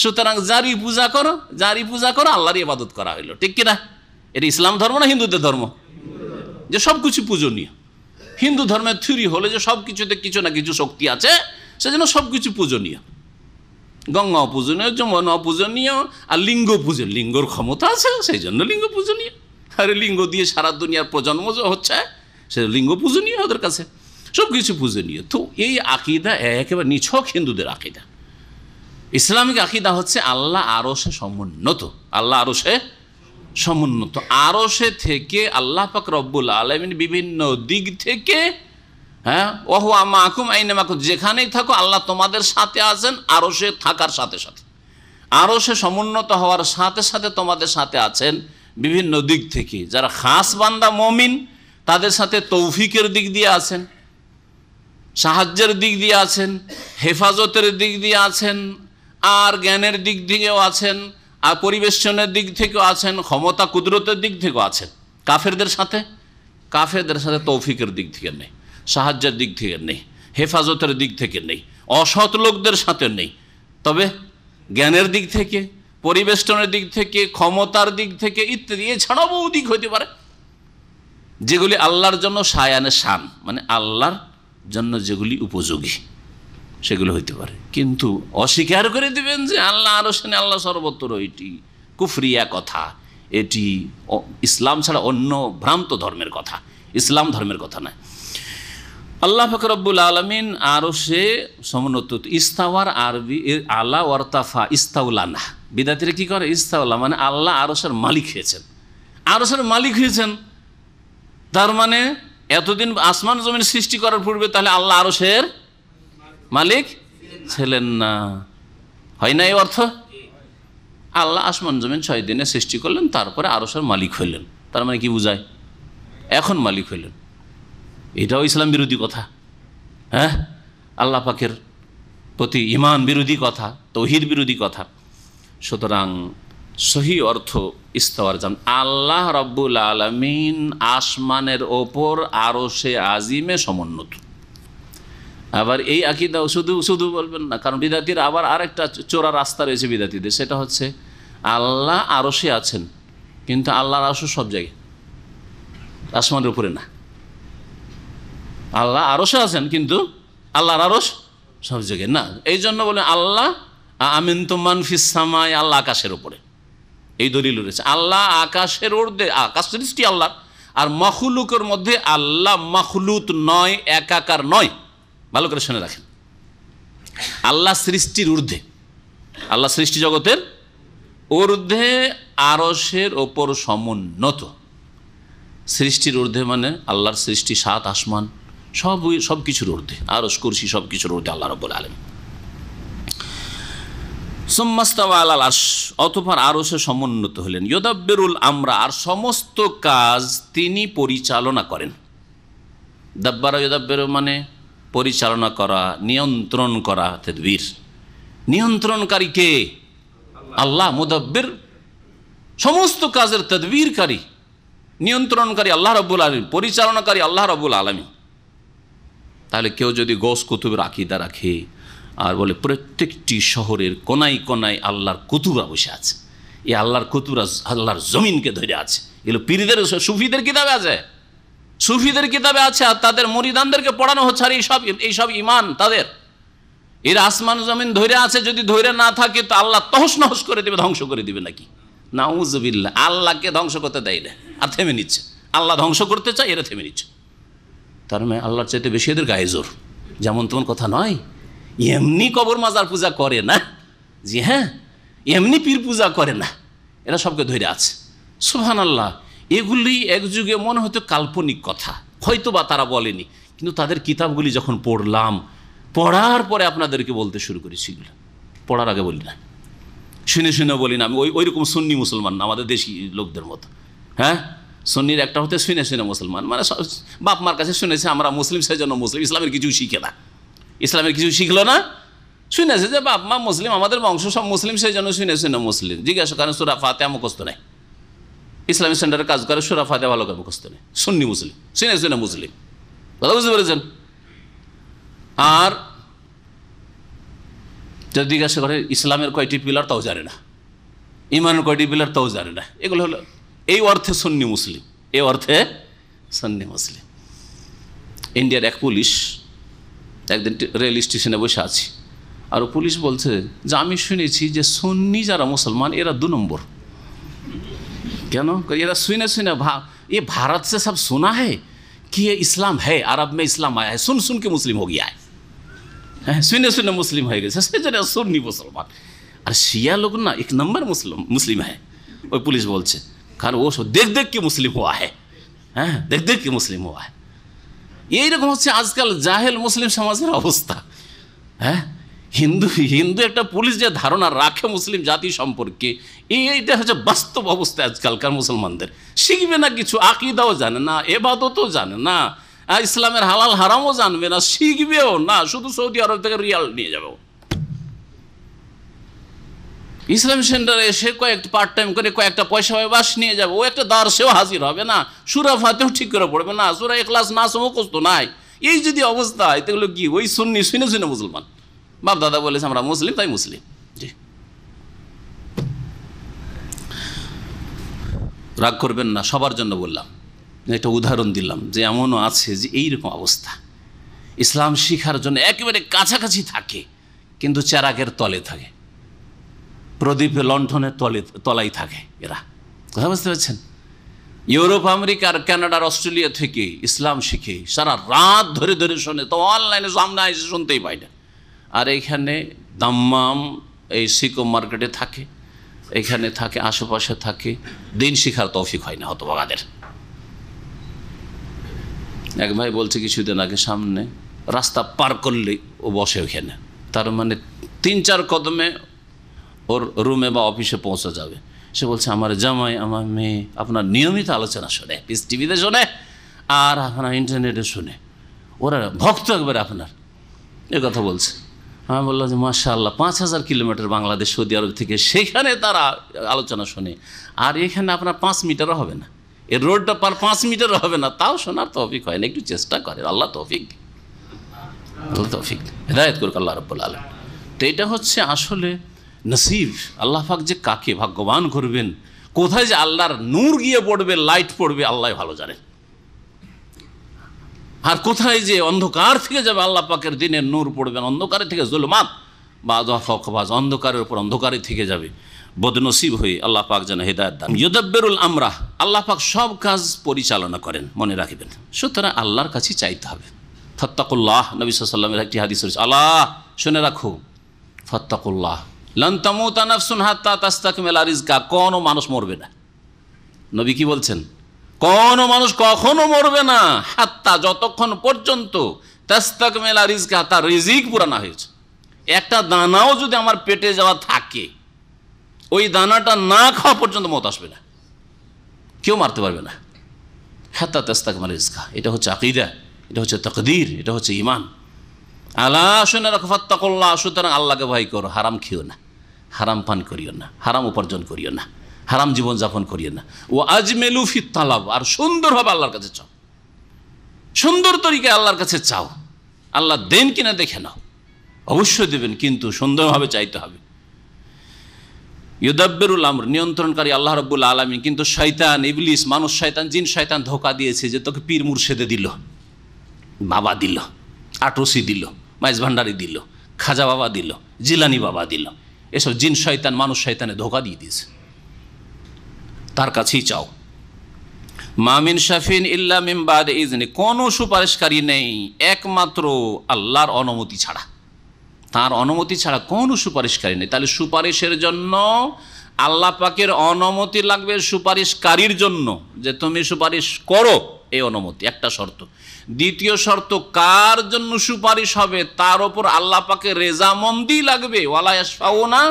সুতরাং যারই পূজা করো, যারই পূজা করো, আল্লাহরই ইবাদত করা হইলো, ঠিক কিনা? এটা ইসলাম ধর্ম না হিন্দুদের ধর্ম যে সব কিছু পূজনীয়? হিন্দু ধর্মের থিওরি হলে যে সব কিছুতে কিছু না কিছু শক্তি আছে, সেজন্য সব কিছু পূজনীয়। গঙ্গা পূজনীয়, যমুনা পূজনীয়, আর লিঙ্গ পূজন, লিঙ্গর ক্ষমতা আছে সেই জন্য লিঙ্গ পূজনীয়। আরে লিঙ্গ দিয়ে সারা দুনিয়ার প্রজন্ম হচ্ছে, সে লিঙ্গ পূজনীয় ওদের কাছে, সব কিছু পূজনীয়। তো এই আকিদা একেবারে নিছক হিন্দুদের আকিদা। ইসলামিক আকিদা হচ্ছে আল্লাহ আরশে সমুন্নত, আল্লাহ আরশে সমুন্নত। আরশে থেকে আল্লাহ পাক রব্বুল আলামিন বিভিন্ন দিক থেকে, হ্যাঁ, ওহুয়া মাকুম আইনা মাকুম, যেখানেই থাকো আল্লাহ তোমাদের সাথে আছেন। আরশে থাকার সাথে সাথে, আরশে সমুন্নত হওয়ার সাথে সাথে তোমাদের সাথে আছেন বিভিন্ন দিক থেকে। যারা খাস বান্দা মুমিন, তাদের সাথে তৌফিকের দিক দিয়ে আছেন, সাহায্যের দিক দিয়ে আছেন, হেফাজতের দিক দিয়ে আছেন, আর জ্ঞানের দিক দিয়েও আছেন, আর পরিবেশনের দিক থেকেও আছেন, ক্ষমতা কুদরতের দিক থেকেও আছেন। কাফেরদের সাথে তৌফিকের দিক থেকে নেই, সাহায্যের দিক থেকে নেই, হেফাজতের দিক থেকে নেই, অসৎ লোকদের সাথে নেই। তবে জ্ঞানের দিক থেকে, পরিবেষ্টনের দিক থেকে, ক্ষমতার দিক থেকে ইত্যাদি, এছাড়াও বহু দিক হইতে পারে যেগুলি আল্লাহর জন্য শায়ানে শান, মানে আল্লাহর জন্য যেগুলি উপযোগী, সেগুলো হইতে পারে। কিন্তু অস্বীকার করে দিবেন যে আল্লাহ আরশে, আল্লাহ সর্বত্র, এটি কুফরিয়া কথা, এটি ইসলাম ছাড়া অন্য ভ্রান্ত ধর্মের কথা, ইসলাম ধর্মের কথা নয়। আল্লাহ পাক রব্বুল আলামিন আরশে সমুন্নত। ইস্তাওয়ার আরবি আলা ওয়ারতাফা, ইস্তাউলানা। বিদাতিরা কি করে? ইস্তাউলা মানে আল্লাহ আরশের মালিক হয়েছেন। আরশের মালিক হয়েছেন তার মানে এতদিন আসমান জমিন সৃষ্টি করার পূর্বে তাহলে আল্লাহ আরশের মালিক ছিলেন না, হয় না এই অর্থ? আল্লাহ আসমান জমিন 6 দিনে সৃষ্টি করলেন, তারপরে আরশের মালিক হইলেন। তার মানে কি বুঝায়? এখন মালিক হইলেন। এটাও ইসলাম বিরোধী কথা, হ্যাঁ, আল্লাহ পাকের প্রতি ঈমান বিরোধী কথা, তৌহিদ বিরোধী কথা। সুতরাং সহি অর্থ ইস্তাওয়ার জান, আল্লাহ রব্বুল আলামিন আসমানের ওপর আরশে আজিমে সমুন্নত। আবার এই আকীদাও শুধু বলবেন না, কারণ বিদাতির আবার আরেকটা চোরা রাস্তা রয়েছে বিদাতিদের, সেটা হচ্ছে আল্লাহ আরশে আছেন কিন্তু আল্লাহর আরশ সব জায়গায়, আসমানের উপরে না। আল্লাহ আরশে আছেন কিন্তু আল্লাহর আরশ সব জায়গায় না। এই জন্য বলে আল্লাহ আমিনতুম মান ফিস সামাই, আল্লাহ আকাশের উপরে। এই দলিল রয়েছে আল্লাহ আকাশের ঊর্ধ্বে, আকাশ সৃষ্টি আল্লাহর, আর মখলুকের মধ্যে আল্লাহ মখলুত নয়, একাকার নয়। ভালো করে শুনে রাখেন, আল্লাহ সৃষ্টির ঊর্ধ্বে, আল্লাহ সৃষ্টি জগতের ঊর্ধ্বে, আরশের ওপর সমুন্নত। সৃষ্টির ঊর্ধ্বে মানে আল্লাহর সৃষ্টি 7 আসমান, সব কিছুর ঊর্ধ্বে, আরশ কুরসি সব কিছুর ঊর্ধ্বে আল্লাহ রাব্বুল আলামিন। সুম্মাস্তাওয়া আলাল আরশ, অতঃপর আরশে সমুন্নত হলেন। ইউদাব্বিরুল আমরা, আর সমস্ত কাজ তিনি পরিচালনা করেন। দাব্বারা ইউদাব্বিরু মানে পরিচালনা করা, নিয়ন্ত্রণ করা, তাদবীর। নিয়ন্ত্রণকারী কে? আল্লাহ। মুদাব্বির সমস্ত কাজের তাদবীরকারী, নিয়ন্ত্রণকারী আল্লাহ রাব্বুল আলামিন, পরিচালনাকারী আল্লাহ রাব্বুল আলামিন। তাহলে কেউ যদি গৌস কুতুবের আকীদা রাখে আর বলে প্রত্যেকটি শহরের কোনায় কোনায় আল্লাহর কুতুবরা বসে আছে, এই আল্লাহর কুতুবরা আল্লাহর জমিনকে ধরে আছে, এগুলো পীরদের সুফিদের কিতাবে আছে, সুফিদের কিতাবে আছে, আর তাদের মুরিদানদেরকে পড়ানো হচ্ছে। আর এইসব ইমান তাদের, এরা আসমান জমিন ধরে আছে, যদি ধরে না থাকে তো আল্লাহ তহস নহস করে দেবে, ধ্বংস করে দিবে নাকি? নাউযুবিল্লাহ। আল্লাহকে ধ্বংস করতে দেয় না, আর থেমে নিচ্ছে। আল্লাহ ধ্বংস করতে চায়, এরা থেমে নিচ্ছে। তার মানে আল্লাহর চাইতে বেশি এদের গায়ে জোর। যেমন তেমন কথা নয়, এমনি কবর মাজার পূজা করে না, জি হ্যাঁ, এমনি পীর পূজা করে না, এরা সবকে ধরে আছে। সুবহানাল্লাহ। এগুলি এক যুগে মনে হতো কাল্পনিক কথা, হয়তো বা তারা বলেনি, কিন্তু তাদের কিতাবগুলি যখন পড়লাম, পড়ার পরে আপনাদেরকে বলতে শুরু করেছি। এগুলো পড়ার আগে বলি না, শুনে শুনে বলি না। আমি ওই রকম সুন্নি মুসলমান না, আমাদের দেশি লোকদের মতো। হ্যাঁ, সুন্নির একটা হতে শুনে শুনে মুসলমান, মানে বাপ মার কাছে শুনেছে আমরা মুসলিম, সেই জন্য মুসলিম। ইসলামের কিছু শিখে না, ইসলামের কিছু শিখলো না, শুনেছে যে বাপ মা মুসলিম, আমাদের বংশ সব মুসলিম, সেই জন্য শুনে শুনে মুসলিম। জিজ্ঞাসা করেন সূরা ফাতিহা মুখস্থ নেই, ইসলামিক সেন্টারে কাজ করে, সূরা ফাতিহা ভালো করে মুখস্থ নেই, সুন্নি মুসলিম, শুনে শুনে মুসলিম। কথা বুঝতে পেরেছেন? আর যদি জিজ্ঞাসা করে ইসলামের কয়টি পিলার, তাও জানে না, ইমানের কয়টি পিলার, তাও জানে না। এগুলো হলো এই অর্থে সুন্নি মুসলিম, এই অর্থে সুন্নি মুসলিম। ইন্ডিয়ার এক পুলিশ, একদিন রেল স্টেশনে বসে আছি, আর পুলিশ বলছে যে আমি শুনেছি যে সুন্নি যারা মুসলমান এরা 2 নম্বর। কেন? এরা सुने सुने ये भारत से सब सुना है कि ये इस्लाम है, अरब में इस्लाम आया है, सुन सुन के मुस्लिम हो गया है, सुने सुने मुस्लिम हो गए, सुन्नी मुसलमान। और शिया लोग ना 1 नंबर मुस्लिम है, वो पुलिस बोलছে, कारण वो देख देख के मुस्लिम हुआ है, হ্যাঁ, देख देख के मुस्लिम हुआ है। এইরকম হচ্ছে আজকাল জাহেল মুসলিম সমাজের অবস্থা। হ্যাঁ, হিন্দু একটা পুলিশ যে ধারণা রাখে মুসলিম জাতি সম্পর্কে, এইটা হচ্ছে বাস্তব অবস্থা আজকালকার মুসলমানদের। শিখবে না কিছু, আকীদাও জানে না, ইবাদতও জানে না, ইসলামের হালাল হারামও জানবে না, শিখবেও না, শুধু সৌদি আরব থেকে রিয়াল নিয়ে যাবে। ইসলাম সেন্টারে এসে কয়েকটা পার্ট টাইম করে কয়েকটা পয়সা হয়, বাস নিয়ে যাবে। ও একটা দার্সেও হাজির হবে না, সূরা ফাতিহা ঠিক করে পড়বে না, সূরা ইখলাস নাস মুখস্থ নাই। এই যদি অবস্থা হয় তাহলে কি ওই সুন্নি শুনে শুনে মুসলমান? বাপ দাদা বলেছে আমরা মুসলিম, তাই মুসলিম। জি, রাগ করবেন না, সবার জন্য বললাম, একটা উদাহরণ দিলাম যে এমনও আছে যে এইরকম অবস্থা, ইসলাম শিখার জন্য একেবারে কাছাকাছি থাকে কিন্তু চেরাগের তলে থাকে, প্রদীপে লণ্ঠনের তলাই থাকে এরা। কথা বুঝতে পারছেন? ইউরোপ, আমেরিকা, আর কানাডার, অস্ট্রেলিয়া থেকে ইসলাম শিখে সারা রাত ধরে ধরে শোনে, তো অনলাইনে সামনে এসে শুনতেই পাই না। আর এইখানে দাম্মাম এই সিকো মার্কেটে থাকে, এখানে থাকে, আশেপাশে থাকে, দিন শিখার তৌফিক হয় না হতভাগাদের। এক ভাই বলছে কিছুদিন আগে, সামনে রাস্তা পার করলেই ও বসে ওখানে, তার মানে 3-4 কদমে ওর রুমে বা অফিসে পৌঁছা যাবে। সে বলছে আমার জামাই, আমার মেয়ে আপনার নিয়মিত আলোচনা শোনে, পিস টিভিতে শোনে আর আপনার ইন্টারনেটে শোনে, ওরা ভক্ত একবারে আপনার, এ কথা বলছে। আমি বললাম যে মাশাআল্লাহ, 5000 কিলোমিটার বাংলাদেশ, সৌদি আরব থেকে, সেখানে তারা আলোচনা শোনে, আর এখানে আপনার 5 মিটারও হবে না, এর রোডটা পার 5 মিটারও হবে না, তাও শোনার তৌফিক হয় না। একটু চেষ্টা করে, আল্লাহ তৌফিক, আল্লাহ তৌফিক হেদায়েত করুক আল্লাহ রাব্বুল আলামিন। তো এটা হচ্ছে আসলে নসিব, আল্লাহ পাক যে কাকে ভাগ্যবান করবেন, কোথায় যে আল্লাহর নূর গিয়ে পড়বে, লাইট পড়বে, আল্লাহ ভালো জানেন। আর কোথায় যে অন্ধকার থেকে যাবে, আল্লাহ পাকের দিনের নূর পড়বেন, অন্ধকারের থেকে জুলুমাত বা ফকবাজ, অন্ধকারের উপর অন্ধকারে থেকে যাবে, বদনসিব হয়ে আল্লাহ পাক যেন হেদায়েত দান। ইউদাব্বিরুল আমরা, আল্লাহ পাক সব কাজ পরিচালনা করেন, মনে রাখবেন। সুতরাং আল্লাহর কাছে চাইতে হবে। ফাত্তাকুল্লাহ, নবী সাল্লাল্লাহু আলাইহি ওয়াসাল্লামের একটি হাদিস রয়েছে, আল্লাহ শুনে রাখো, ফাত্তাকুল্লাহ লান তামুতা নাফসুন হাত্তা তাস্তাকমিলা রিজকা, কোনো মানুষ মরবে না। নবী কি বলছেন? কোনো মানুষ কখনো মরবে না, হাত্তা, যতক্ষণ পর্যন্ত, তাস্তাকমিলা রিজকা, তার রিজিক পুরা না হয়েছে। একটা দানাও যদি আমার পেটে যাওয়া থাকে, ওই দানাটা না খাওয়া পর্যন্ত মত আসবে না, কেউ মারতে পারবে না। হাত্তা তাস্তাকমিলা রিজকা, এটা হচ্ছে আকীদা, এটা হচ্ছে তাকদীর, এটা হচ্ছে ঈমান। আলা শুনে রাখো, ফাত্তাকুল্লাহ, সুতরাং আল্লাহকে ভয় করো, হারাম খেও না, হারাম পান করিও না, হারাম উপার্জন করিও না, হারাম জীবনযাপন করিয়ে না। ও আজমেলু ফি তালাব, আর সুন্দরভাবে আল্লাহর কাছে চাও, সুন্দর তরিকায় আল্লাহর কাছে চাও। আল্লাহ দেন কিনা দেখে নাও, অবশ্যই দেবেন, কিন্তু সুন্দরভাবে চাইতে হবে। ইউদাব্বিরুল আমর, নিয়ন্ত্রণকারী আল্লাহ রাব্বুল আলামিন। কিন্তু শয়তান, ইবলিস, মানুষ শয়তান, জিন শয়তান ধোঁকা দিয়েছে যে তোকে পীর মুর্শেদে দিল, বাবা দিল, আটরসি দিল, মাইজ ভান্ডারি দিল, খাজা বাবা দিল, জিলানি বাবা দিল। এসব জিন শয়তান মানুষ শয়তানে ধোঁকা দিয়ে দিয়েছে। তার কাছেই চাও। মামিন শাফিন ইল্লা মিন বাদি ইজনি, কোনো সুপারিশকারী নেই একমাত্র আল্লাহর অনুমতি ছাড়া। তার অনুমতি ছাড়া কোনো সুপারিশকারী নেই। তাহলে সুপারিশের জন্য আল্লাহ পাকের অনুমতি লাগবে সুপারিশকারীর জন্য, যে তুমি সুপারিশ করো, এই অনুমতি একটা শর্ত। দ্বিতীয় শর্ত, কার জন্য সুপারিশ হবে তার ওপর আল্লাহ পাকের রেজামন্দি লাগবে। ওয়ালা ইয়াশফাউনা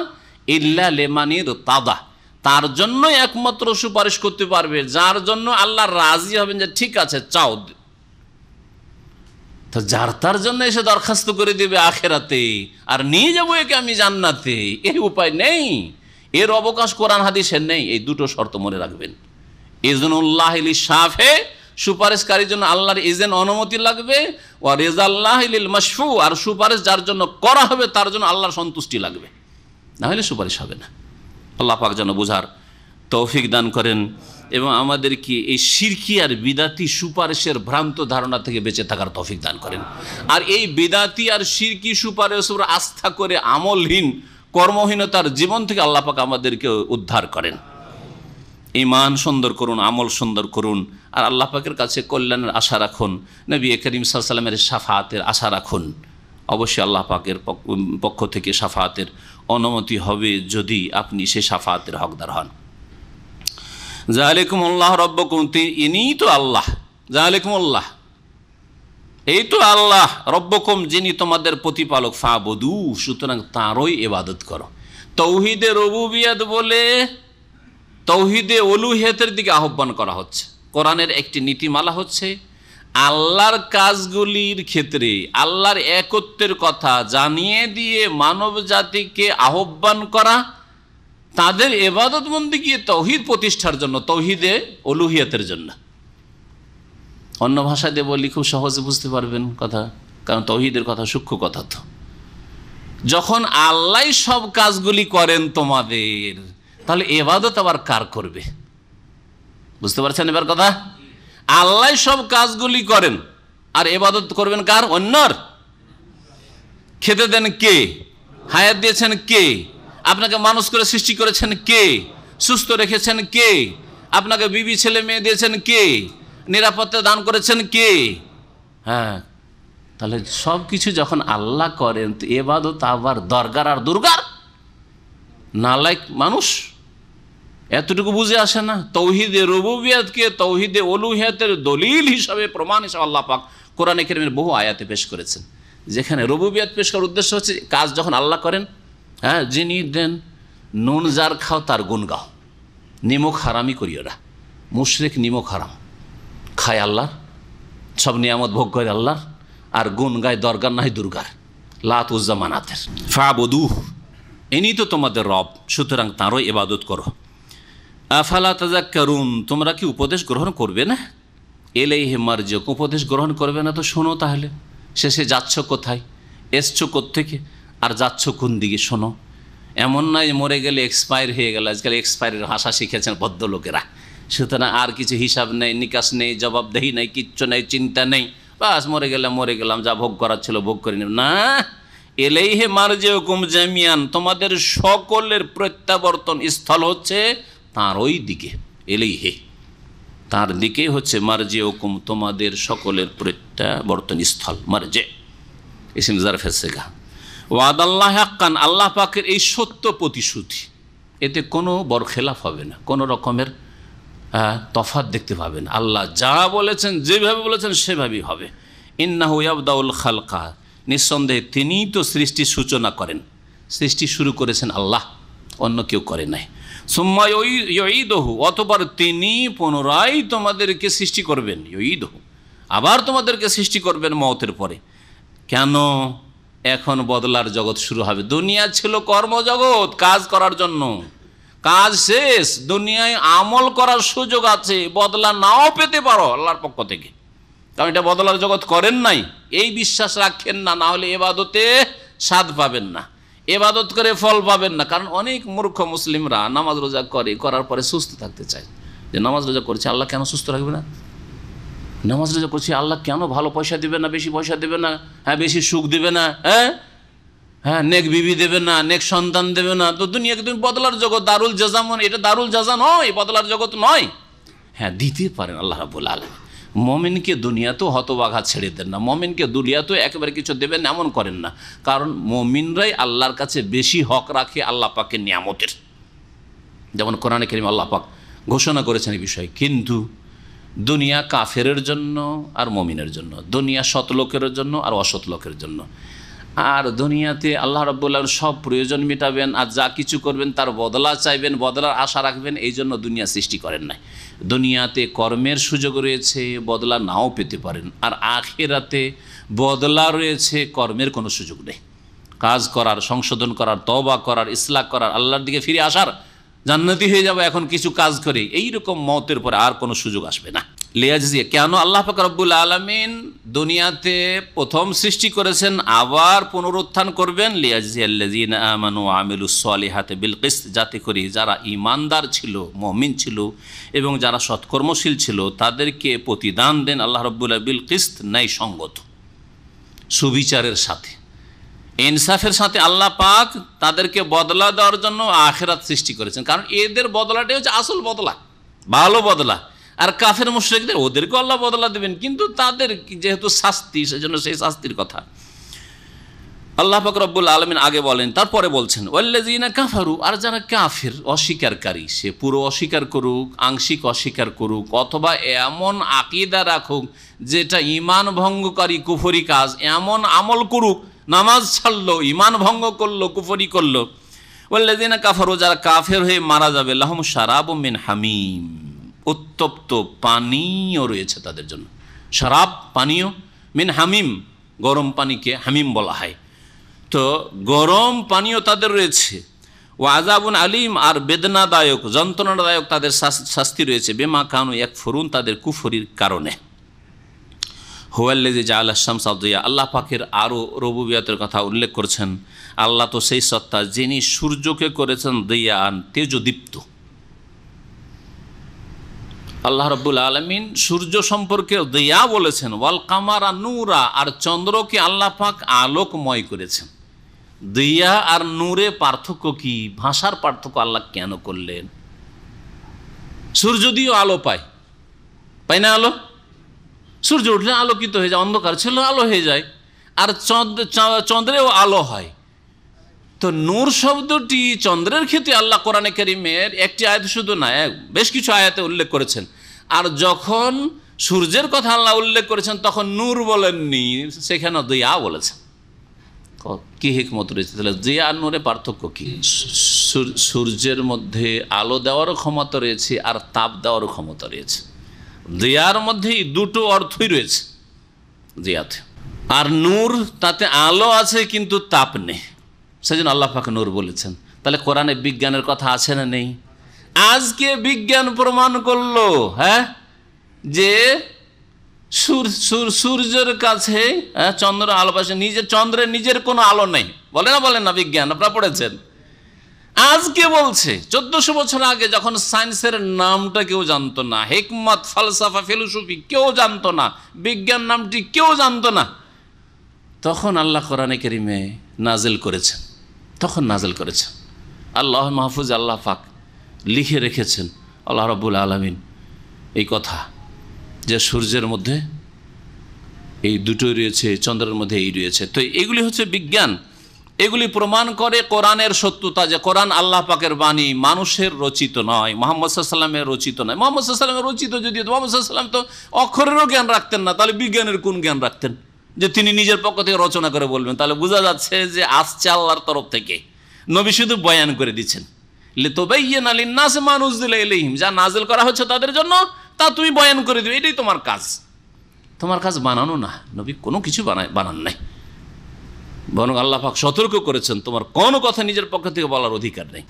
ইল্লা লিমানির তাদা, তার জন্য একমাত্র সুপারিশ করতে পারবে যার জন্য আল্লাহ রাজি হবেন যে ঠিক আছে চাও। তো যার তার জন্য এসে দরখাস্ত করে দেবে আখেরাতে আর নিয়ে যাবো একে আমি জান্নাতে, এই উপায় নেই, এর অবকাশ কোরআন হাদিসের নেই। এই দুটো শর্ত মনে রাখবেন। ইজনুল্লাহ লিল শাফে, সুপারিশকারীর জন্য আল্লাহর ইজেন অনুমতি লাগবে। ওয়া রিজাল্লাহ লিল মাশফু, আর সুপারিশ যার জন্য করা হবে তার জন্য আল্লাহর সন্তুষ্টি লাগবে, না হলে সুপারিশ হবে না। আল্লাহ পাক যেন বোঝার তৌফিক দান করেন এবং আমাদেরকে এই শিরকি আর বিদাতি সুপারিশের ভ্রান্ত ধারণা থেকে বেঁচে থাকার তৌফিক দান করেন। আর এই বিদাতি আর শিরকি সুপারিশের উপর আস্থা করে আমলহীন কর্মহীনতার জীবন থেকে আল্লাহ পাক আমাদেরকে উদ্ধার করেন। ঈমান সুন্দর করুন, আমল সুন্দর করুন, আর আল্লাহ পাকের কাছে কল্যাণের আশা রাখুন, নবী করিম সাল্লাল্লাহু আলাইহি ওয়াসাল্লামের শাফাআতের আশা রাখুন। অবশ্যই আল্লাহ পাকের পক্ষ থেকে শাফাআতের অনুমতি হবে যদি আপনি সে শাফাআতের হকদার হন। জালিকুমুল্লাহ রাব্বুকুম, ইনিই তো আল্লাহ। জালিকুমুল্লাহ, এই তো আল্লাহ, রব্বকুম, যিনি তোমাদের প্রতিপালক, ফাবুদু, সুতরাং তাঁরই ইবাদত করো। তৌহিদে রুবুবিয়ত বলে তৌহিদে উলুহিয়তের দিকে আহ্বান করা হচ্ছে। কোরআনের একটি নীতিমালা হচ্ছে আল্লাহর কাজগুলির ক্ষেত্রে আল্লাহর একত্বের কথা জানিয়ে দিয়ে মানব জাতিকে আহ্বান করা, তাদের ইবাদত বন্দেগী তৌহিদ প্রতিষ্ঠার জন্য, তৌহিদে উলুহিয়তের জন্য। অন্য ভাষা দিয়ে বলি খুব সহজে বুঝতে পারবেন কথা, কারণ তৌহিদের কথা সূক্ষ্ম কথা। তো যখন আল্লাহ সব কাজগুলি করেন তোমাদের, তাহলে ইবাদত আবার কার করবে? বুঝতে পারছেন এবার কথা? আল্লাহ সব কাজগুলি করেন আর ইবাদত করবেন কার? অন্যর। খেতে দেন কে? হায়াত দিয়েছেন কে? আপনাকে মানুষ করে সৃষ্টি করেছেন কে? সুস্থ রেখেছেন কে? আপনাকে বিবি ছেলে মেয়ে দিয়েছেন কে? নিরাপত্তা দান করেছেন কে? হ্যাঁ, তাহলে সব কিছু যখন আল্লাহ করেন, তো ইবাদত আবার দরগার আর দুর্গার? নালায়েক মানুষ এতটুকু বুঝে আসে না। তৌহিদে রুবুবিয়তকে তৌহিদে উলুহিয়তের দলিল হিসাবে, প্রমাণ হিসাবে আল্লাহ পাক কোরআনে কারীমের বহু আয়াতে পেশ করেছেন, যেখানে রুবুবিয়ত পেশ করার উদ্দেশ্য হচ্ছে কাজ যখন আল্লাহ করেন, হ্যাঁ, যিনি দেন, নুন যার খাও তার গুণ গাও, নিমক হারামি করিও না। মুশরিক নিমক হারাম খায় আল্লাহর, সব নিয়ামত ভোগ করে আল্লাহর, আর গুণ গায় দরগার নাই দুর্গার, লাত উজ্জা মানাতের। ফাবুদু, ইনি তো তোমাদের রব, সুতরাং তাঁরও ইবাদত করো। আফালা তাযাক্কারুন, তোমরা কি উপদেশ গ্রহণ করবে না? ইলাইহি মারজিউকুম, উপদেশ গ্রহণ করবে না তো শোনো তাহলে, শেষে যাচ্ছ কোথায়, এসছো কোত্থেকে, আর যাচ্ছ কোন দিকে শোনো। এমন নয় মরে গেলে এক্সপায়ার হয়ে গেল। আজকাল এক্সপায়ারের ভাষা শিখেছেন ভদ্রলোকেরা, সুতরাং আর কিছু হিসাব নেই, নিকাশ নেই, জবাবদেহি নেই, কিচ্ছু নেই, চিন্তা নেই, বাস মরে গেলাম মরে গেলাম, যা ভোগ করার ছিল ভোগ করে নিলাম। না, ইলাইহি মারজিউকুম জামিয়ান, তোমাদের সকলের প্রত্যাবর্তন স্থল হচ্ছে তাঁর ওই দিকে। ইলাইহি, তাঁর দিকে হচ্ছে মারজিউকুম, তোমাদের সকলের প্রত্যাবর্তন স্থল। মারজে ইসম জারফে সিগা। ওয়াদাল্লাহি হাক্কান, আল্লাহ পাকের এই সত্য প্রতিশ্রুতি, এতে কোনো বরখেলাফ হবে না, কোনো রকমের তফাৎ দেখতে পাবেন। আল্লাহ যা বলেছেন, যেভাবে বলেছেন সেভাবেই হবে। ইন্নাহু ইয়াবদাউল খালকা, নিঃসন্দেহে তিনিই তো সৃষ্টির সূচনা করেন, সৃষ্টি শুরু করেছেন আল্লাহ, অন্য কেউ করে নাই। সুম্মা ইউঈদুহু, অতঃপর তিনি পুনরায় তোমাদেরকে সৃষ্টি করবেন। ইউঈদুহু, আবার তোমাদেরকে সৃষ্টি করবেন মওতের পরে। কেন? এখন বদলার জগৎ শুরু হবে। দুনিয়া ছিল কর্মজগৎ, কাজ করার জন্য, কাজ শেষ, দুনিয়ায় আমল করার সুযোগ আছে, বদলা নাও পেতে পারো আল্লাহর পক্ষ থেকে, কারণ এটা বদলার জগৎ করেন নাই, এই বিশ্বাস রাখেন না, না হলে এবাদতে স্বাদ পাবেন না, এবাদত করে ফল পাবেন না। কারণ অনেক মূর্খ মুসলিমরা নামাজ রোজা করার পরে সুস্থ থাকতে চায়, যে নামাজ রোজা করছে আল্লাহ কেন সুস্থ রাখবে না, নামাজ রোজা করছি আল্লাহ কেন ভালো পয়সা দেবে না, বেশি পয়সা দেবে না, হ্যাঁ বেশি সুখ দেবে না, হ্যাঁ নেক বিবি দেবে না, নেক সন্তান দেবে না। তো দুনিয়াকে তুমি বদলার জগৎ, দারুল জাজা, মানে এটা দারুল জাজা নয়, বদলার জগৎ নয়। হ্যাঁ দিতে পারেন আল্লাহ রাব্বুল আলামিন। মুমিনকে দুনিয়াতেও হতবাঘা ছেড়ে দেন না, মুমিনকে দুনিয়াতেও একেবারে কিছু দেবেন এমন করেন না, কারণ মুমিনরাই আল্লাহর কাছে বেশি হক রাখে আল্লাহ পাকের নিয়ামতের, যেমন কোরআনে কারীম আল্লাহ পাক ঘোষণা করেছেন এই বিষয়ে। কিন্তু দুনিয়া কাফেরের জন্য আর মুমিনের জন্য, দুনিয়া সৎ লোকের জন্য আর অসৎ লোকের জন্য। আর দুনিয়াতে আল্লাহ রাব্বুল আলামিন সব প্রয়োজন মেটাবেন, আর যা কিছু করবেন তার বদলা চাইবেন, বদলার আশা রাখবেন, এই জন্য দুনিয়া সৃষ্টি করেন নাই। দুনিয়াতে কর্মের সুযোগ রয়েছে, বদলা নাও পেতে পারেন, আর আখিরাতে বদলা রয়েছে, কর্মের কোনো সুযোগ নেই। কাজ করার, সংশোধন করার, তওবা করার, ইসলাহ করার, আল্লাহর দিকে ফিরে আসার, জান্নাতি হয়ে যাবে এখন কিছু কাজ করে, এইরকম মওতের পরে আর কোনো সুযোগ আসবে না। লিয়াজজিয়া, কেন আল্লাহ পাক রব্বুল আলামিন দুনিয়াতে প্রথম সৃষ্টি করেছেন, আবার পুনরুত্থান করবেন, লিয়াজজিয়াল্লাযিনা আমানু ওয়া আমিলুস সলিহাতি বিল কিসত, যাতে করে যারা ঈমানদার ছিল, মুমিন ছিল এবং যারা সৎকর্মশীল ছিল তাদেরকে প্রতিদান দেন আল্লাহ রব্বুল আলামিন বিল কিসত, ন্যায়সঙ্গত, সুবিচারের সাথে, ইনসাফের সাথে। আল্লাহ পাক তাদেরকে বদলা দেওয়ার জন্য আখিরাত সৃষ্টি করেছেন, কারণ এদের বদলাটাই হচ্ছে আসল বদলা, ভালো বদলা। আর কাফের মুশরিকদের ওদেরকে আল্লাহ বদলা দেবেন, কিন্তু তাদের যেহেতু শাস্তি, সেজন্য সেই শাস্তির কথা আল্লাহ পাক রব্বুল আলামিন আগে বলেন, তারপরে বলছেন ওয়াল্লাযিনা কাফারু, আর যারা কাফির, অস্বীকারী, সে পুরো অস্বীকার করুক, আংশিক অস্বীকার করুক, অথবা এমন আকীদা রাখুক যেটা ঈমান ভঙ্গকারী কুফরি কাজ, এমন আমল করুক, নামাজ ছাড়লো, ঈমান ভঙ্গ করলো, কুফরি করলো। ওয়াল্লাযিনা কাফারু, যারা কাফের হয়ে মারা যাবে, লাহুম শারাবুম মিন হামিম, উত্তপ্ত পানীয় রয়েছে তাদের জন্য। শরাব পানীয়, মিন হামিম, গরম পানিকে হামিম বলা হয়। তো গরম পানীয় তাদের রয়েছে। ওয়া আযাবুন আলিম, আর বেদনাদায়ক, যন্ত্রণাদায়ক তাদের শাস্তি রয়েছে, বিমা কানু ইয়াকফুরুন, তাদের কুফরির কারণে। হুয়াল্লাযী জাআলা আশ-শামসা দিয়া, আল্লাহ পাকের আরও রুবুবিয়তের কথা উল্লেখ করছেন। আল্লাহ তো সেই সত্তা যিনি সূর্যকে করেছেন দিয়ান, তেজদীপ্ত। আল্লাহ রাব্বুল আলামিন সূর্য সম্পর্কে দিয়া বলেছেন, ওয়াল কামারা নূরা, আর চন্দ্রকে আল্লাহ পাক আলোকময় করেছেন। দিয়া আর নূরে পার্থক্য কি? ভাষার পার্থক্য আল্লাহ কেন করলেন? সূর্য দিয়েও আলো পায় না আলো? সূর্য উঠলে আলোকিত হয়ে যায়, অন্ধকার ছিল আলো হয়ে যায়, আর চন্দ্রেও আলো হয়। তো নূর শব্দটি চন্দ্রের ক্ষেত্রে আল্লাহ কোরআনে কারীমের একটি আয়াত শুধু না, বেশ কিছু আয়াতে উল্লেখ করেছেন। আর যখন সূর্যের কথা আল্লাহ উল্লেখ করেছেন তখন নূর বলেননি, সেখানে দিয়া বলেছেন। কি হিকমত রয়েছে? তাহলে দিয়া আর নূরে পার্থক্য কি? সূর্যের মধ্যে আলো দেওয়ারও ক্ষমতা রয়েছে আর তাপ দেওয়ারও ক্ষমতা রয়েছে। দিয়ার মধ্যে দুটো অর্থই রয়েছে দিয়াতে। আর নূর, তাতে আলো আছে কিন্তু তাপ নেই, সেজন্য আল্লাহ পাক নূর বলেছেন। তাহলে কোরআনে বিজ্ঞানের কথা আছে না নেই? আজকে বিজ্ঞান প্রমাণ করলো, হ্যাঁ, যে সূর্যের কাছে চন্দ্র আলো পাশে, চন্দ্রের নিজের কোনো আলো নেই। বলেন না বিজ্ঞান? আপনারা পড়েছেন। আজকে বলছে 1400 বছর আগে, যখন সায়েন্সের নামটা কেউ জানতো না, হিকমত, ফালসাফা, ফিলোসফি কেউ জানতো না, বিজ্ঞান নামটি কেউ জানতো না, তখন আল্লাহ কোরআনে কারীমে নাজিল করেছেন। আল্লাহ মাহফুজ আল্লাহ পাক লিখে রেখেছেন আল্লাহ রাব্বুল আলামিন এই কথা, যে সূর্যের মধ্যে এই দুটোই রয়েছে, চন্দ্রের মধ্যে এই রয়েছে। তো এগুলি হচ্ছে বিজ্ঞান। এগুলি প্রমাণ করে কোরআনের সত্যতা, যে কোরআন আল্লাহ পাকের বাণী, মানুষের রচিত নয়, মুহাম্মদ সাল্লাল্লাহু আলাইহি ওয়াসাল্লামের রচিত নয়। মুহাম্মদ সাল্লাল্লাহু আলাইহি ওয়াসাল্লামের রচিত যদি হতো, মুহাম্মদ সাল্লাল্লাহু আলাইহি ওয়াসাল্লাম তো অক্ষরেরও জ্ঞান রাখতেন না, তাহলে বিজ্ঞানের কোন জ্ঞান রাখতেন যে তিনি নিজের পক্ষ থেকে রচনা করে বলবেন? তাহলে বোঝা যাচ্ছে যে আসছে আল্লাহর তরফ থেকে। নবী শুধু বয়ান করে দিচ্ছেন, লিতুবাইয়িনা লিন-নাসি মা নুযিলা ইলাইহিম, যা নাজিল করা হচ্ছে তাদের জন্য তা তুমি বয়ান করে দিও, এটাই তোমার কাজ। তোমার কাজ বানানো না, নবী কোনো কিছু বানান নাই, বরং আল্লাহ পাক সতর্ক করেছেন তোমার কোনো কথা নিজের পক্ষ থেকে বলার অধিকার নেই।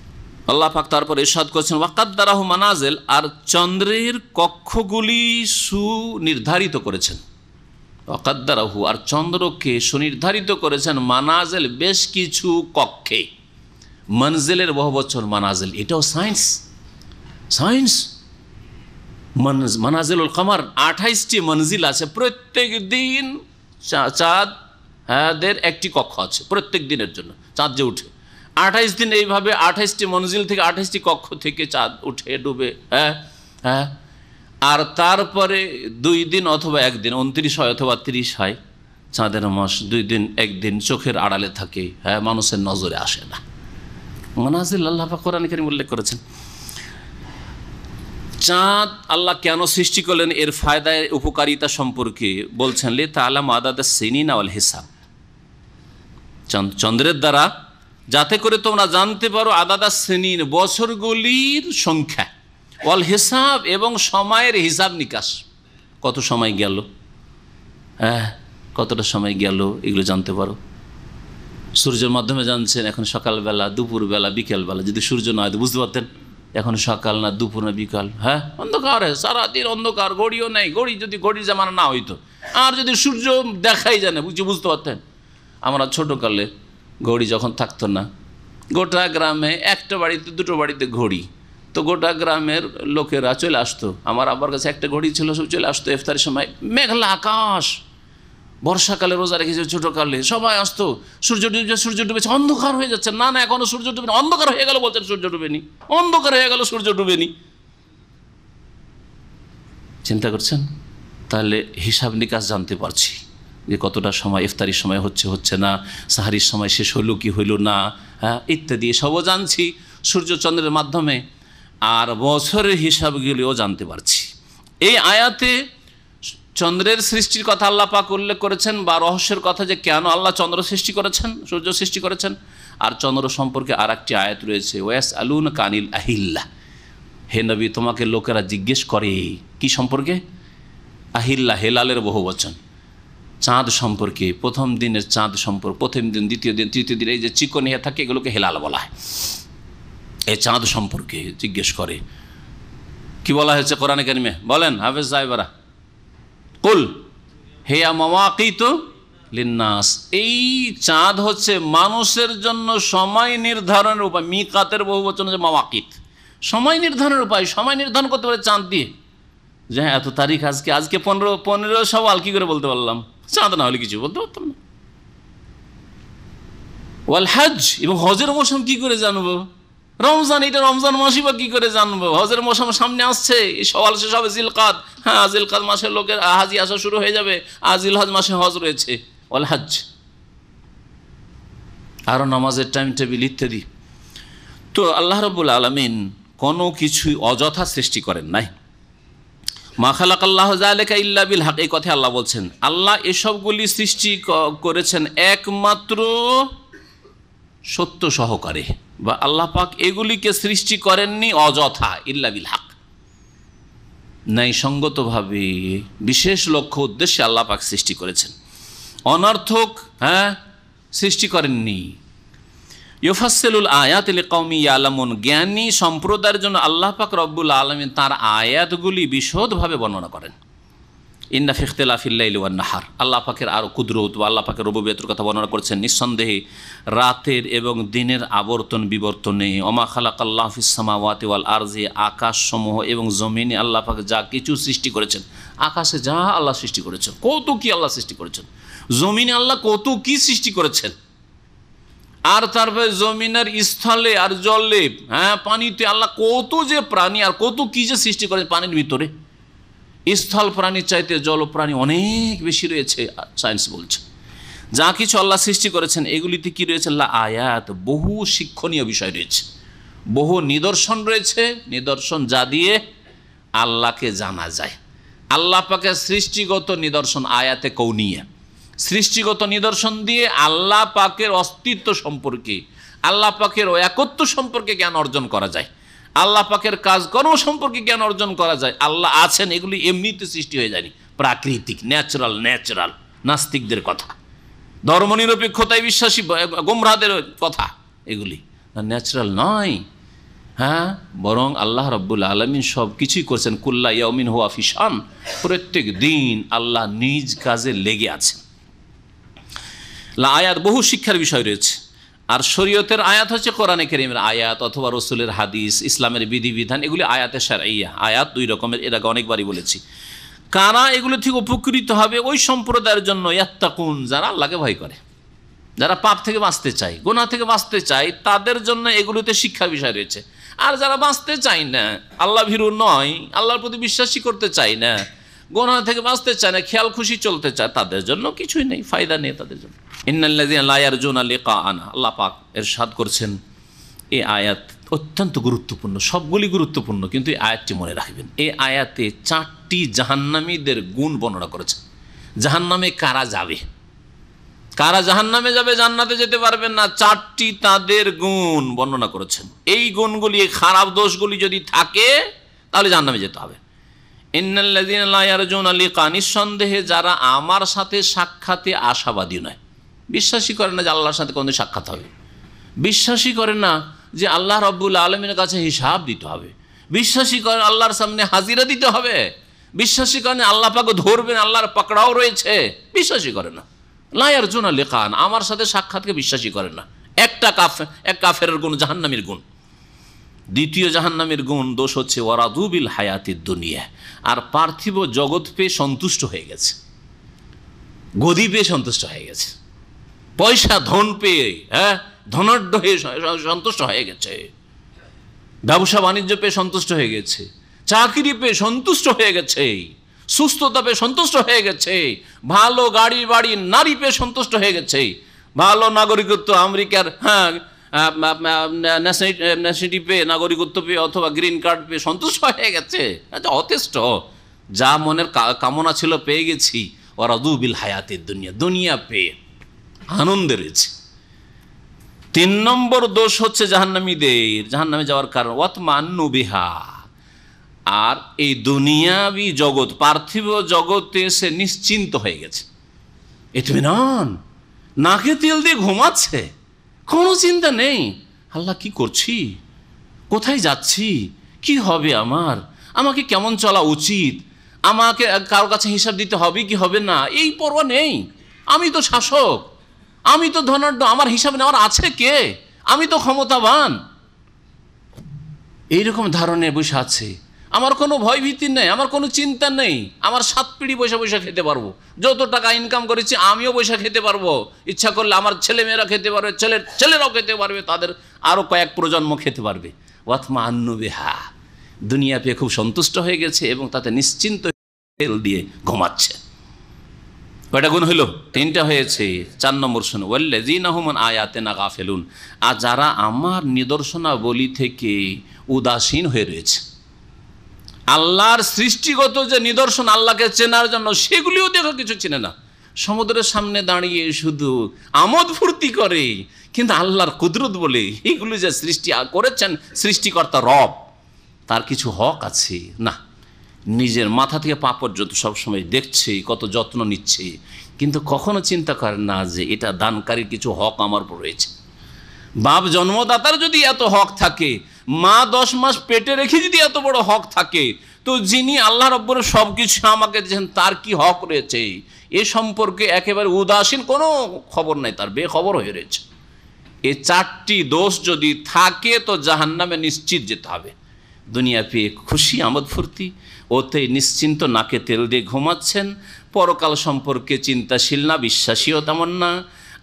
আল্লাহ পাক তারপর ইরশাদ করেছেন ওয়াকাদ্দারাহু মানাজিল, আর চন্দ্রের কক্ষগুলি সুনির্ধারিত করেছেন। ওয়াকাদ্দারাহু, আর চন্দ্রকে সুনির্ধারিত করেছেন মানাজিল, বেশ কিছু কক্ষে। মনজিলের বহুবচন মানাজিল, এটাও সায়েন্স। সায়েন্স মানাজিলুল কমার 28টি মনজিল আছে। প্রত্যেক দিন চাঁদের একটি কক্ষ আছে প্রত্যেক দিনের জন্য। চাঁদ যে উঠে 28 দিন এইভাবে 28টি মনজিল থেকে 28টি কক্ষ থেকে চাঁদ উঠে ডুবে। হ্যাঁ, আর তারপরে 2 দিন অথবা 1 দিন 29 হয় অথবা 30 হয় চাঁদের মাস। 2 দিন 1 দিন চোখের আড়ালে থাকে, হ্যাঁ, মানুষের নজরে আসে না। মানাজিল আল্লাহ পাক কোরআনে কারীমে উল্লেখ করেছেন। চাঁদ আল্লাহ কেন সৃষ্টি করলেন এর ফায়দায় উপকারিতা সম্পর্কে বলছেন লি তাআলাম আদাদাস সিনিন ওয়াল হিসাব, চন্দ্রের দ্বারা যাতে করে তোমরা জানতে পারো আদাদাস সিনিন, বছরগুলির সংখ্যা, ওয়াল হিসাব, এবং সময়ের হিসাব নিকাশ, কত সময় গেল, হ্যাঁ, কতটা সময় গেল, এগুলো জানতে পারো। সূর্যের মাধ্যমে জানছেন এখন সকালবেলা, দুপুরবেলা, বিকেলবেলা। যদি সূর্য না হয় তো বুঝতে পারতেন এখন সকাল না দুপুর না বিকাল। হ্যাঁ, অন্ধকার, সারাদিন অন্ধকার, ঘড়িও নেই। ঘড়ির জামানা না হইতো, আর যদি সূর্য দেখাই যায় না বুঝতে পারতেন। আমরা ছোটোকালে ঘড়ি যখন থাকতো না, গোটা গ্রামে একটা বাড়িতে 2টো বাড়িতে ঘড়ি, তো গোটা গ্রামের লোকেরা চলে আসতো। আমার আব্বার কাছে একটা ঘড়ি ছিল, সব চলে আসতো ইফতারের সময়। মেঘলা আকাশ, বর্ষাকালে রোজা রেখেছে ছোটোকালে, সবাই আসতো। সূর্য ডুবেছে, অন্ধকার হয়ে যাচ্ছে। না এখনো সূর্য ডুবেনি, অন্ধকার হয়ে গেল বলছেন, সূর্য ডুবেনি, অন্ধকার হয়ে গেল, সূর্য ডুবেনি। চিন্তা করছেন? তাহলে হিসাব নিকাশ জানতে পারছি যে কতটা সময়, ইফতারির সময় হচ্ছে না, সাহারির সময় শেষ হইল কি হইল না, হ্যাঁ, ইত্যাদি সবও জানছি সূর্যচন্দ্রের মাধ্যমে। আর বছরের হিসাবগুলিও জানতে পারছি। এই আয়াতে চন্দ্রের সৃষ্টির কথা আল্লাহ পাক উল্লেখ করেছেন, বা রহস্যের কথা যে কেন আল্লাহ চন্দ্র সৃষ্টি করেছেন, সূর্য সৃষ্টি করেছেন। আর চন্দ্র সম্পর্কে আর একটি আয়াত রয়েছে, ওয়াস আলুন কানিল আহিল্লা, হে নবী তোমাকে লোকেরা জিজ্ঞেস করে কি সম্পর্কে? আহিল্লা, হেলালের বহুবচন, চাঁদ সম্পর্কে। প্রথম দিনের চাঁদ সম্পর্কে, প্রথম দিন, দ্বিতীয় দিন, তৃতীয় দিন, এই যে চিকন হয়ে থাকে এগুলোকে হেলাল বলা হয়। এই চাঁদ সম্পর্কে জিজ্ঞেস করে। কি বলা হয়েছে কোরআনে কারিমে? বলেন হাফেজ সাহেবরা। কুল হেয়া মাওয়াকিতু লিন্নাস, এই চাঁদ হচ্ছে মানুষের জন্য সময় নির্ধারণের উপায়। মিকাতের বহুবচন যে মাওয়াকিত, সময় নির্ধারণের উপায়। সময় নির্ধারণ করতে পারে চাঁদ দিয়ে, যে হ্যাঁ এত তারিখ, আজকে 15 সওয়াল, কি করে বলতে পারলাম? চাঁদ না হলে কিছু বলতে পারতাম না। ওয়াল হজ, এবং হজের মৌসুম কি করে জানবো? রমজান, এটা রমজান মাসই বা কি করে জানবো? হজের মৌসুম সামনে আসছে, এই সওয়াল শেষ হবে জিলকাদ। হ্যাঁ, জিলকাদ মাসে লোকের হাজি আসা শুরু হয়ে যাবে, আর জিলহজ মাসে হজ রয়েছে। ওয়াল হজ, আরও নামাজের টাইম টেবিল ইত্যাদি। তো আল্লাহ রাব্বুল আলামিন কোনো কিছুই অযথা সৃষ্টি করেন নাই। মা খালাকাল্লাহু যালিকা ইল্লা বিল হক, এই কথা আল্লাহ বলছেন। আল্লাহ এসবগুলি সৃষ্টি করেছেন একমাত্র সত্য সহকারে, বা আল্লাহ পাক এগুলিকে সৃষ্টি করেননি অযথা, ইল্লা বিল হক, ন্যায়সঙ্গতভাবে বিশেষ লক্ষ্য উদ্দেশ্যে আল্লাহ পাক সৃষ্টি করেছেন, অনর্থক সৃষ্টি করেননি। ইউফাসসিলুল আয়াতি লিকাওমি ইয়ালামুন, জ্ঞানী সম্প্রদায়ের জন্য আল্লাহ পাক রব্বুল আলামিন তার আয়াতগুলি বিশদভাবে বর্ণনা করেন। ইন্না ফি ইখতিলাফিল লাইলি ওয়ান নাহার, আল্লাহ পাকের আরও কুদরত বা আল্লাহ পাকের রুবুবিয়তের কথা বর্ণনা করেছেন। নিঃসন্দেহে রাতের এবং দিনের আবর্তন বিবর্তনে, ওমা খালাকাল্লাহু ফিস সামাওয়াতি ওয়াল আরজি, আকাশসমূহ এবং জমিনে আল্লাহ পাক যা কিছু সৃষ্টি করেছেন, আকাশে যা আল্লাহ সৃষ্টি করেছেন, কত কি আল্লাহ সৃষ্টি করেছেন, জমিনে আল্লাহ কত কি সৃষ্টি করেছেন, আর তারপরে জমিনের স্থলে আর জলে, হ্যাঁ, পানিতে আল্লাহ কত যে প্রাণী আর কত কি যে সৃষ্টি করেন। পানির ভিতরে স্থল প্রাণীর চাইতে জল প্রাণী অনেক বেশি রয়েছে, সায়েন্স বলছে। যা কিছু আল্লাহ সৃষ্টি করেছেন এগুলিতে কি রয়েছে? আল্লাহ আয়াত, বহু শিক্ষণীয় বিষয় রয়েছে, বহু নিদর্শন রয়েছে, নিদর্শন যা দিয়ে আল্লাহকে জানা যায়। আল্লাহ পাকের সৃষ্টিগত নিদর্শন আয়াতে কৌনিয়া, সৃষ্টিগত নিদর্শন দিয়ে আল্লাহ পাকের অস্তিত্ব সম্পর্কে, আল্লাহ পাকের একত্ব সম্পর্কে জ্ঞান অর্জন করা যায়, আল্লাহ পাকের কাজকর্ম সম্পর্কে জ্ঞান অর্জন করা যায়। আল্লাহ আছেন, এগুলি এমনিতে সৃষ্টি হয়ে যায়নি, প্রাকৃতিক, ন্যাচারাল। নাস্তিকদের কথা, ধর্মনিরপেক্ষতায় বিশ্বাসী গোমরাহদের কথা, এগুলি ন্যাচারাল নয়। হ্যাঁ, বরং আল্লাহ রাব্বুল আলামিন সব কিছুই করছেন। কুল্লা ইয়াউমিন হুয়া ফি শান, প্রত্যেক দিন আল্লাহ নিজ কাজে লেগে আছেন। আয়াত বহু শিক্ষার বিষয় রয়েছে। আর শরীয়তের আয়াত হচ্ছে কোরআনে কারীমের আয়াত অথবা রসুলের হাদিস, ইসলামের বিধিবিধান, এগুলি আয়াতে শারঈয়া। আয়াত দুই রকমের, এর আগে অনেকবারই বলেছি। কারা এগুলো থেকে উপকৃত হবে? ওই সম্প্রদায়ের জন্য ইয়াত্তাকুন, যারা আল্লাহকে ভয় করে, যারা পাপ থেকে বাঁচতে চায়, গুনাহ থেকে বাঁচতে চায়, তাদের জন্য এগুলোতে শিক্ষার বিষয় রয়েছে। আর যারা বাঁচতে চায় না, আল্লাহ ভীরু নয়, আল্লাহর প্রতি বিশ্বাসী করতে চায় না, গুনাহ থেকে বাঁচতে চায় না, খেয়াল খুশি চলতে চায়, তাদের জন্য কিছুই নেই, ফায়দা নেই তাদের জন্য। ইন্নাল্লাযীনা লা ইয়ারজুনা লিকাআনা, আল্লাহ পাক ইরশাদ করছেন। এই আয়াত অত্যন্ত গুরুত্বপূর্ণ, সবগুলি গুরুত্বপূর্ণ, কিন্তু এই আয়াতটি মনে রাখবেন। এই আয়াতে 4টি জাহান্নামীদের গুণ বর্ণনা করেছে। জাহান্নামে কারা যাবে, কারা জাহান্নামে যাবে, জান্নাতে যেতে পারবেন না, 4টি তাদের গুণ বর্ণনা করেছেন। এই গুণগুলি, খারাপ দোষগুলি যদি থাকে তাহলে জাহান্নামে যেতে হবে। ইন্নাল্লাযীনা লা ইয়ারজুনা লিকা, নিঃসন্দেহে যারা আমার সাথে সাক্ষাতে আশাবাদী নয়, বিশ্বাসই করে না যে আল্লাহর সাথে কোনদিন সাক্ষাৎ হবে, বিশ্বাসই করে না যে আল্লাহ রাব্বুল আলামিনের কাছে হিসাব দিতে হবে, বিশ্বাসই করে আল্লাহর সামনে হাজিরা দিতে হবে, বিশ্বাসই করে আল্লাহ পাক ধরবেন, আল্লাহর পাকড়াও রয়েছে, বিশ্বাসই করে না। লা ইয়ারজুনা লিকান, আমার সাথে সাক্ষাৎকে বিশ্বাসই করে না। এক কাফেরের গুণ, জাহান্নামীর গুণ। দ্বিতীয় জাহান্নামীর গুণ, দোষ হচ্ছে ওয়ারাদু বিল হায়াতিদ দুনিয়া, আর পার্থিব জগৎ পেয়ে সন্তুষ্ট হয়ে গেছে, গদি পেয়ে সন্তুষ্ট হয়ে গেছে, পয়সা ধন পেয়ে, হ্যাঁ, ধনাঢ্য হয়ে সন্তুষ্ট হয়ে গেছে, ব্যবসা বাণিজ্য পেয়ে সন্তুষ্ট হয়ে গেছে, চাকরি পেয়ে সন্তুষ্ট হয়ে গেছে, সুস্থতা পেয়ে সন্তুষ্ট হয়ে গেছে, ভালো গাড়ি বাড়ি নারী পেয়ে সন্তুষ্ট হয়ে গেছে, ভালো নাগরিকত্ব, আমেরিকার ন্যাশনালিটি পেয়ে, নাগরিকত্ব পেয়ে অথবা গ্রিন কার্ড পেয়ে সন্তুষ্ট হয়ে গেছে, যথেষ্ট, যা মনের কামনা ছিল পেয়ে গেছি। ওয়ারাদু বিল হায়াতিদ দুনিয়া, দুনিয়া পেয়ে আনন্দে রয়েছে। 3 নম্বর দোষ হচ্ছে জাহান্নামীদের, জাহান্নামে যাওয়ার কারণ ওয়াতমান্নু বিহা, আর এই দুনিয়াবি জগৎ, পার্থিব জগতে সে নিশ্চিন্ত হয়ে গেছে, ইতমিনান, নাকে তেল দিয়ে ঘুমাচ্ছে, কোনো চিন্তা নেই, আল্লাহ কি করছি, কোথায় যাচ্ছি, কি হবে আমার, আমাকে কেমন চলা উচিত, আমাকে কারো কাছে হিসাব দিতে হবে কি হবে না, এই পরোয়া নেই, আমি তো শাসক, আমি তো ধনাঢ্য, আমার হিসাব নেওয়ার আছে কে, আমি তো ক্ষমতাবান, এইরকম ধারণে বসে আছে। আমার কোনো ভয় ভীতি নেই, আমার কোনো চিন্তা নেই, আমার 7 পিঁড়ি পয়সা পয়সা খেতে পারবো, যত টাকা ইনকাম করেছি আমিও পয়সা খেতে পারবো, ইচ্ছা করলে আমার ছেলেমেয়েরা খেতে পারবে, ছেলেরাও খেতে পারবে, তাদের আরও কয়েক প্রজন্ম খেতে পারবে। ওয়াতমান্নু বিহা, দুনিয়া পেয়ে খুব সন্তুষ্ট হয়ে গেছে এবং তাতে নিশ্চিন্ত তেল দিয়ে ঘুমাচ্ছে। কয়টা গুণ হইল? 3টা হয়েছে। 4 নম্বর শুনো, ওয়াল্লাযীনা হুম আন আয়াতিনা গাফিলুন, আর যারা আমার নিদর্শনাবলী থেকে উদাসীন হয়ে রয়েছে, আল্লাহর সৃষ্টিগত যে নিদর্শন, আল্লাহকে চেনার জন্য, সেগুলিও দেখো কিছু চেনে না, সমুদ্রের সামনে দাঁড়িয়ে শুধু আমোদ ফুর্তি করে, কিন্তু আল্লাহর কুদরত বলে এইগুলো যে সৃষ্টি করেছেন সৃষ্টিকর্তা রব, তার কিছু হক আছে না, নিজের মাথা থেকে পা পর্যন্ত সবসময় দেখছে, কত যত্ন নিচ্ছে, কিন্তু কখনো চিন্তা করে না যে এটা দানকারীর কিছু হক আমার উপর রয়েছে। বাপ জন্মদাতার যদি এত হক থাকে, মা 10 মাস পেটে রেখে যদি এত বড় হক থাকে, তো যিনি আল্লাহ রব্বুর সব কিছু আমাকে দিয়েছেন তার কি হক রয়েছে, এ সম্পর্কে একেবারে উদাসীন, কোনো খবর নাই, তার বেখবর হয়ে রয়েছে। এই 4টি দোষ যদি থাকে তো জাহান্নামে নিশ্চিত যেতে হবে। দুনিয়া পেয়ে খুশি, আমোদ ফুর্তি, ওতে নিশ্চিন্ত, নাকে তেল দিয়ে ঘুমাচ্ছেন, পরকাল সম্পর্কে চিন্তাশীল না, বিশ্বাসীও তেমন না,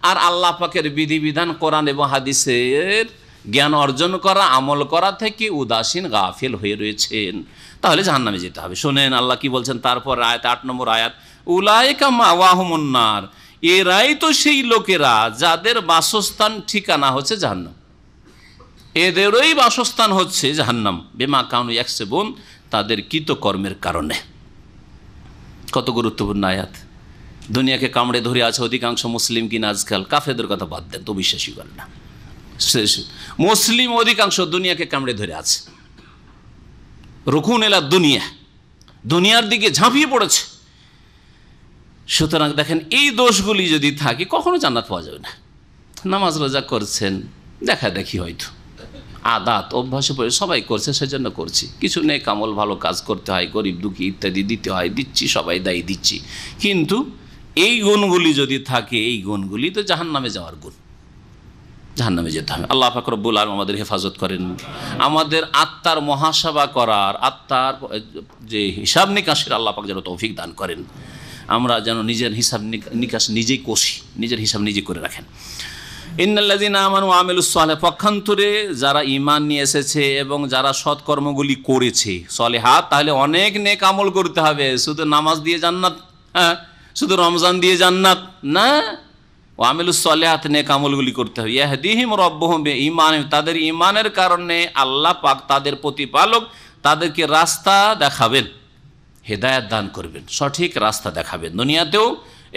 আর আল্লাহ পাকের বিধিবিধান, কোরআন এবং হাদিসের জ্ঞান অর্জন করা, আমল করা থেকে উদাসীন, গাফিল হয়ে রয়েছেন, তাহলে জাহান্নামে যেতে হবে। শোনেন আল্লাহ কি বলছেন তারপর আয়াত, 8 নম্বর আয়াত, উলাইকা মাওয়াহুমুন নার, এরাই তো সেই লোকেরা যাদের বাসস্থান ঠিকানা হচ্ছে জাহান্নাম, এদেরই বাসস্থান হচ্ছে জাহান্নাম, বিমা কানু ইয়াকসিবুন, তাদের কৃতকর্মের কারণে। কত গুরুত্বপূর্ণ আয়াত। দুনিয়াকে কামড়ে ধরে আছে অধিকাংশ মুসলিম কিনা আজকাল, কাফেরদের কথা বাদ দেন, তো বিশ্বাসী করে না, মুসলিম অধিকাংশ দুনিয়াকে কামড়ে ধরে আছে, রুকুন এলা দুনিয়া, দুনিয়ার দিকে ঝাঁপিয়ে পড়েছে। সুতরাং দেখেন, এই দোষগুলি যদি থাকে কখনো জান্নাত পাওয়া যাবে না। নামাজ রোজা করছেন, দেখা দেখি হয়তো, আদাত অভ্যাসে পড়ে সবাই করছে, সেজন্য করছি। কিছু নেই, কামল ভালো কাজ করতে হয়, গরিব দুঃখী ইত্যাদি দিতে হয়, দিচ্ছি, সবাই দায়ী দিচ্ছি। কিন্তু এই গুণগুলি যদি থাকে, এই গুণগুলি তো জাহান্নামে যাওয়ার গুণ, জাহান্নামে যেতে হবে। আল্লাহ পাক রব্বুল আলামিন আমাদের হেফাজত করেন। আমাদের আত্মার মহাসভা করার, আত্মার যে হিসাব নিকাশের আল্লাহ পাক যেন তৌফিক দান করেন। আমরা যেন নিজের হিসাব নিকাশ নিজেই কষি, নিজের হিসাব নিজে করে রাখেন। ইন্নাল্লাযীনা আমানু ওয়া আমিলুস সালিহাত, পক্ষান্তরে যারা ঈমান নিয়ে এসেছে এবং যারা সৎকর্মগুলি করেছে, সলিহাত, তাহলে অনেক নেক আমল করতে হবে। শুধু নামাজ দিয়ে জান্নাত, হ্যাঁ, শুধু রমজান দিয়ে জান্নাত না, ওয়া আমিলুস সালিহাত, নেক আমলগুলি করতে হবে। ইয়াহদিহিম রাব্বুহুম বিঈমানিহিম, তাদের ঈমানের কারণে আল্লাহ পাক তাদের প্রতিপালক তাদেরকে রাস্তা দেখাবেন, হেদায়েত দান করবেন, সঠিক রাস্তা দেখাবেন দুনিয়াতেও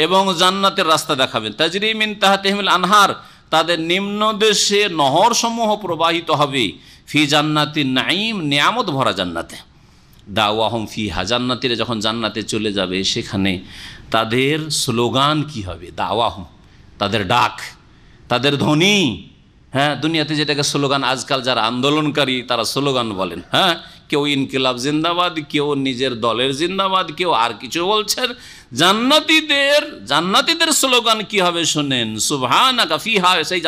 এবং জান্নাতের রাস্তা দেখাবেন। তাজরি মিন তাহতিহিল আনহার, তাদের নিম্ন দেশে নহর সমূহ প্রবাহিত হবে। ফি জান্নাতিন নাঈম, নিয়ামত ভরা জান্নাতে। দাওয়াহুম ফিহা, জান্নাতীরা যখন জান্নাতে চলে যাবে সেখানে তাদের স্লোগান কি হবে? দাওয়াহুম, তাদের ডাক, তাদের ধ্বনি। হ্যাঁ, দুনিয়াতে যেটাকে স্লোগান, আজকাল যারা আন্দোলনকারী তারা স্লোগান বলেন। হ্যাঁ, কেউ ইনকিলাব জিন্দাবাদ, কেউ নিজের দলের জিন্দাবাদ, কেউ আর কিছু বলছেন। জান্নাতীদের স্লোগান কি হবে শোনেন, সুবহানাকা ফিহা, সেই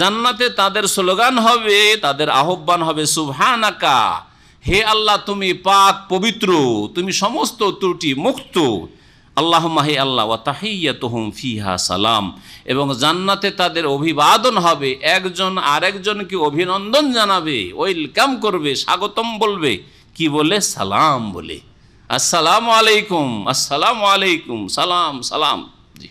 জান্নাতে তাদের স্লোগান হবে, তাদের আহ্বান হবে, সুবহানাকা, হে আল্লাহ তুমি পাক পবিত্র, তুমি সমস্ত ত্রুটি মুক্ত। আল্লাহুম্মা, হে আল্লাহ, ওয়া তাহিয়্যাতুহুম ফিহা সালাম, এবং জান্নাতে তাদের অভিবাদন হবে, একজন আরেকজনকে অভিনন্দন জানাবে, ওয়েলকাম করবে, স্বাগতম বলবে, কি বলে? সালাম বলে, আসসালামু আলাইকুম, আসসালামু আলাইকুম, সালাম সালাম। জি,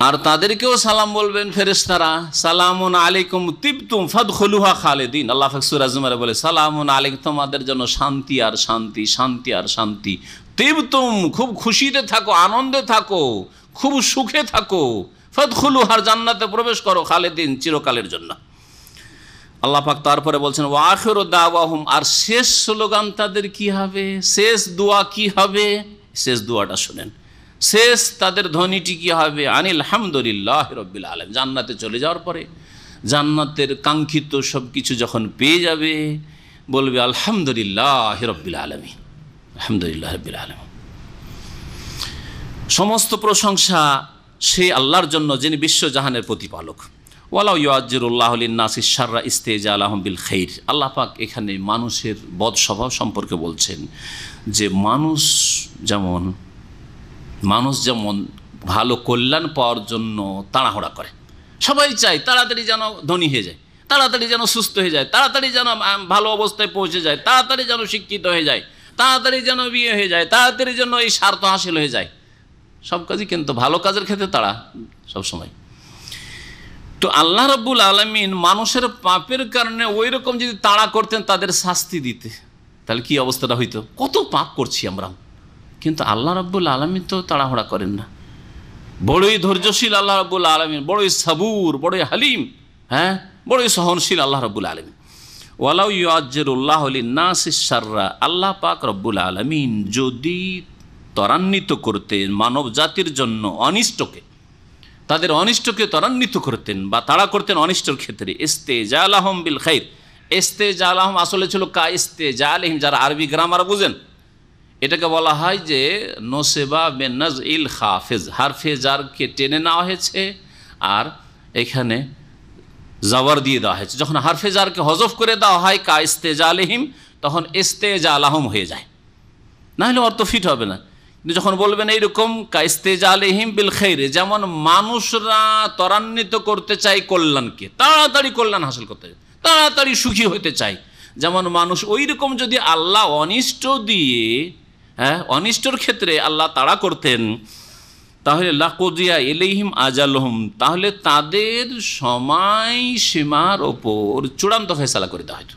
আর তাদেরকেও সালাম বলবেন ফেরেশতারা, সালামুন আলাইকুম তিবতুম ফাদখুলুহা খালিদিন। আল্লাহ পাক সূরা জুমারে বলে, সালামুন আলাইকুম, তোমাদের জন্য শান্তি আর শান্তি, শান্তি আর শান্তি। তিবতুম, খুব খুশিতে থাকো, আনন্দে থাকো, খুব সুখে থাকো। ফাদখুলুহার, জান্নাতে প্রবেশ করো, খালিদিন, চিরকালের জন্য। আল্লাহ পাক তারপরে বলছেন, ওয়া আখিরু দাওয়াহুম, আর শেষ স্লোগান তাদের কি হবে, শেষ দোয়া কি হবে? শেষ দোয়াটা শুনেন, শেষ তাদের ধ্বনিটি কি হবে? আনিল হামদুলিল্লাহি রাব্বিল আলামিন। জান্নাতে চলে যাওয়ার পরে জান্নাতের কাঙ্ক্ষিত সব কিছু যখন পেয়ে যাবে, বলবে আলহামদুলিল্লাহি রাব্বিল আলামিন, আলহামদুলিল্লাহি রাব্বিল আলামিন। সমস্ত প্রশংসা সেই আল্লাহর জন্য, যিনি বিশ্বজাহানের প্রতিপালক। ওয়ালাউ ইউআজ্জিরুল্লাহু লিন-নাসি শাররা ইস্তিজালাহুম বিল খাইর। আল্লাহ পাক এখানে মানুষের বদ স্বভাব সম্পর্কে বলছেন যে মানুষ যেমন ভালো কল্যাণ পাওয়ার জন্য তাড়াহুড়া করে, সবাই চায় তাড়াতাড়ি যেন ধনী হয়ে যায়, তাড়াতাড়ি যেন সুস্থ হয়ে যায়, তাড়াতাড়ি যেন ভালো অবস্থায় পৌঁছে যায়, তাড়াতাড়ি যেন শিক্ষিত হয়ে যায়, তাড়াতাড়ি যেন বিয়ে হয়ে যায়, তাড়াতাড়ি যেন এই স্বার্থ হাসিল হয়ে যায়। সব কাজই কিন্তু ভালো কাজের ক্ষেত্রে তাড়া সবসময়। তো আল্লাহ রাব্বুল আলামিন মানুষের পাপের কারণে ওই রকম যদি তাড়া করতেন তাদের শাস্তি দিতে, তাহলে কি অবস্থাটা হইতো? কত পাপ করছি আমরা, কিন্তু আল্লাহ রাব্বুল আলামিন তো তাড়াহুড়া করেন না। বড়ই ধৈর্যশীল আল্লাহ রাব্বুল আলামিন, বড়ই সাবুর, বড়ই হালিম, হ্যাঁ, বড়ই সহনশীল আল্লাহ রাব্বুল আলামিন। ওয়ালাউ ইউআজ্জিরুল্লাহু লিন-নাসি শাররা, আল্লাহ পাক রব্বুল আলামিন যদি ত্বরান্বিত করতেন মানব জাতির জন্য অনিষ্টকে, তাদের অনিষ্টকে ত্বরান্বিত করতেন বা তাড়া করতেন অনিষ্টর ক্ষেত্রে, ইস্তেজালাহুম বিল খাইর। ইস্তেজালাহুম আসলে ছিল কা ইস্তেজালিহিম, যারা আরবি গ্রামার বুঝেন এটাকে বলা হয় যে নোসেবা বেনাজ ইল হাফেজ, হারফে জারকে টেনে নেওয়া হয়েছে আর এখানে জাওয়ার দিয়ে দেওয়া হয়েছে। যখন হারফে জারকে হজফ করে দেওয়া হয় কা ইস্তেজালিহিম, তখন ইস্তেজালাহুম হয়ে যায়, না হলে অর্থ ফিট হবে না। কিন্তু যখন বলবেন এইরকম কা ইস্তেজালিহিম বিল খাইরে, যেমন মানুষরা ত্বরান্বিত করতে চায় কল্যাণকে, তাড়াতাড়ি কল্যাণ হাসিল করতে চায়, তাড়াতাড়ি সুখী হতে চায়, যেমন মানুষ ওই রকম যদি আল্লাহ অনিষ্ট দিয়ে, হ্যাঁ, অনিষ্টর ক্ষেত্রে আল্লাহ তাড়া করতেন, তাহলে লাকুদিয়া ইলাইহিম আজালহুম, তাহলে তাদের সময় সীমার ওপর চূড়ান্ত ফয়সালা করে দেওয়া হয়তো,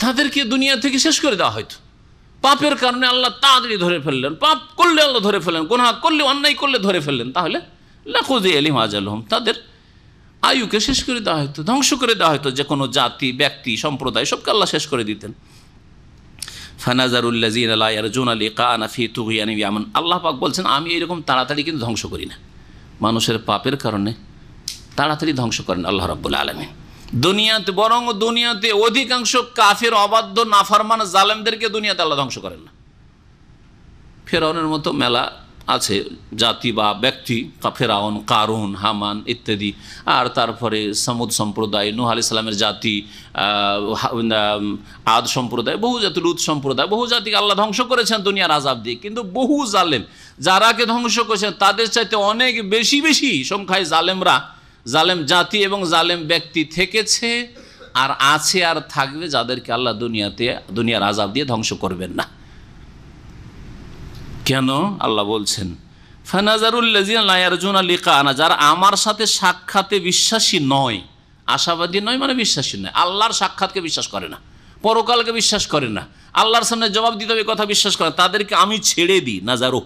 তাদেরকে দুনিয়া থেকে শেষ করে দেওয়া হয়তো। পাপের কারণে আল্লাহ তাড়াতাড়ি ধরে ফেললেন, পাপ করলে আল্লাহ ধরে ফেললেন, গুনাহ করলে, অন্যায় করলে ধরে ফেললেন, তাহলে লাকুদিয়া ইলাইহিম আজালহুম, তাদের আয়ুকে শেষ করে দেওয়া হয়তো, ধ্বংস করে দেওয়া হয়তো। যে কোনো জাতি, ব্যক্তি, সম্প্রদায় সবকে আল্লাহ শেষ করে দিতেন। ফানাজারুল্লাযীনা লা ইয়ারজুনা লিকাআনা ফি তুগয়ানিহিম ইয়ামাহুন। আল্লাহ পাক বলছেন আমি এরকম তাড়াতাড়ি কিন্তু ধ্বংস করি না, মানুষের পাপের কারণে তাড়াতাড়ি ধ্বংস করেন আল্লাহ রাব্বুল আলামিন। দুনিয়াতে বরং দুনিয়াতে অধিকাংশ কাফের, অবাধ্য, নাফরমান, জালেমদেরকে দুনিয়াতে আল্লাহ ধ্বংস করেন না। ফেরাউনের মতো মেলা আছে জাতি বা ব্যক্তি, ফেরাউন, কারুন, হামান ইত্যাদি। আর তারপরে সামুদ সম্প্রদায়, নূহ আলাইহিস সালামের জাতি, আদ সম্প্রদায়, বহু জাতি, লুত সম্প্রদায়, বহু জাতিকে আল্লাহ ধ্বংস করেছেন দুনিয়ার আযাব দিয়ে। কিন্তু বহু জালেম যারাকে ধ্বংস করেছেন তাদের চাইতে অনেক বেশি বেশি সংখ্যায় জালেমরা, জালেম জাতি এবং জালেম ব্যক্তি থেকেছে আর আছে আর থাকবে, যাদেরকে আল্লাহ দুনিয়ার আযাব দিয়ে ধ্বংস করবেন না। কেন? আল্লাহ বলছেন ফানাজারুল্লাযিনা লা ইয়ারজুনা লিকাআনা, যারা আমার সাথে সাক্ষাতে বিশ্বাসী নয়, আশাবাদী নয় মানে বিশ্বাসী নয়, আল্লাহর সাক্ষাৎকে বিশ্বাস করে না, পরকালকে বিশ্বাস করে না, আল্লাহর সামনে জবাব দিতে হবে কথা বিশ্বাস করে, তাদেরকে আমি ছেড়ে দিই, নাজারু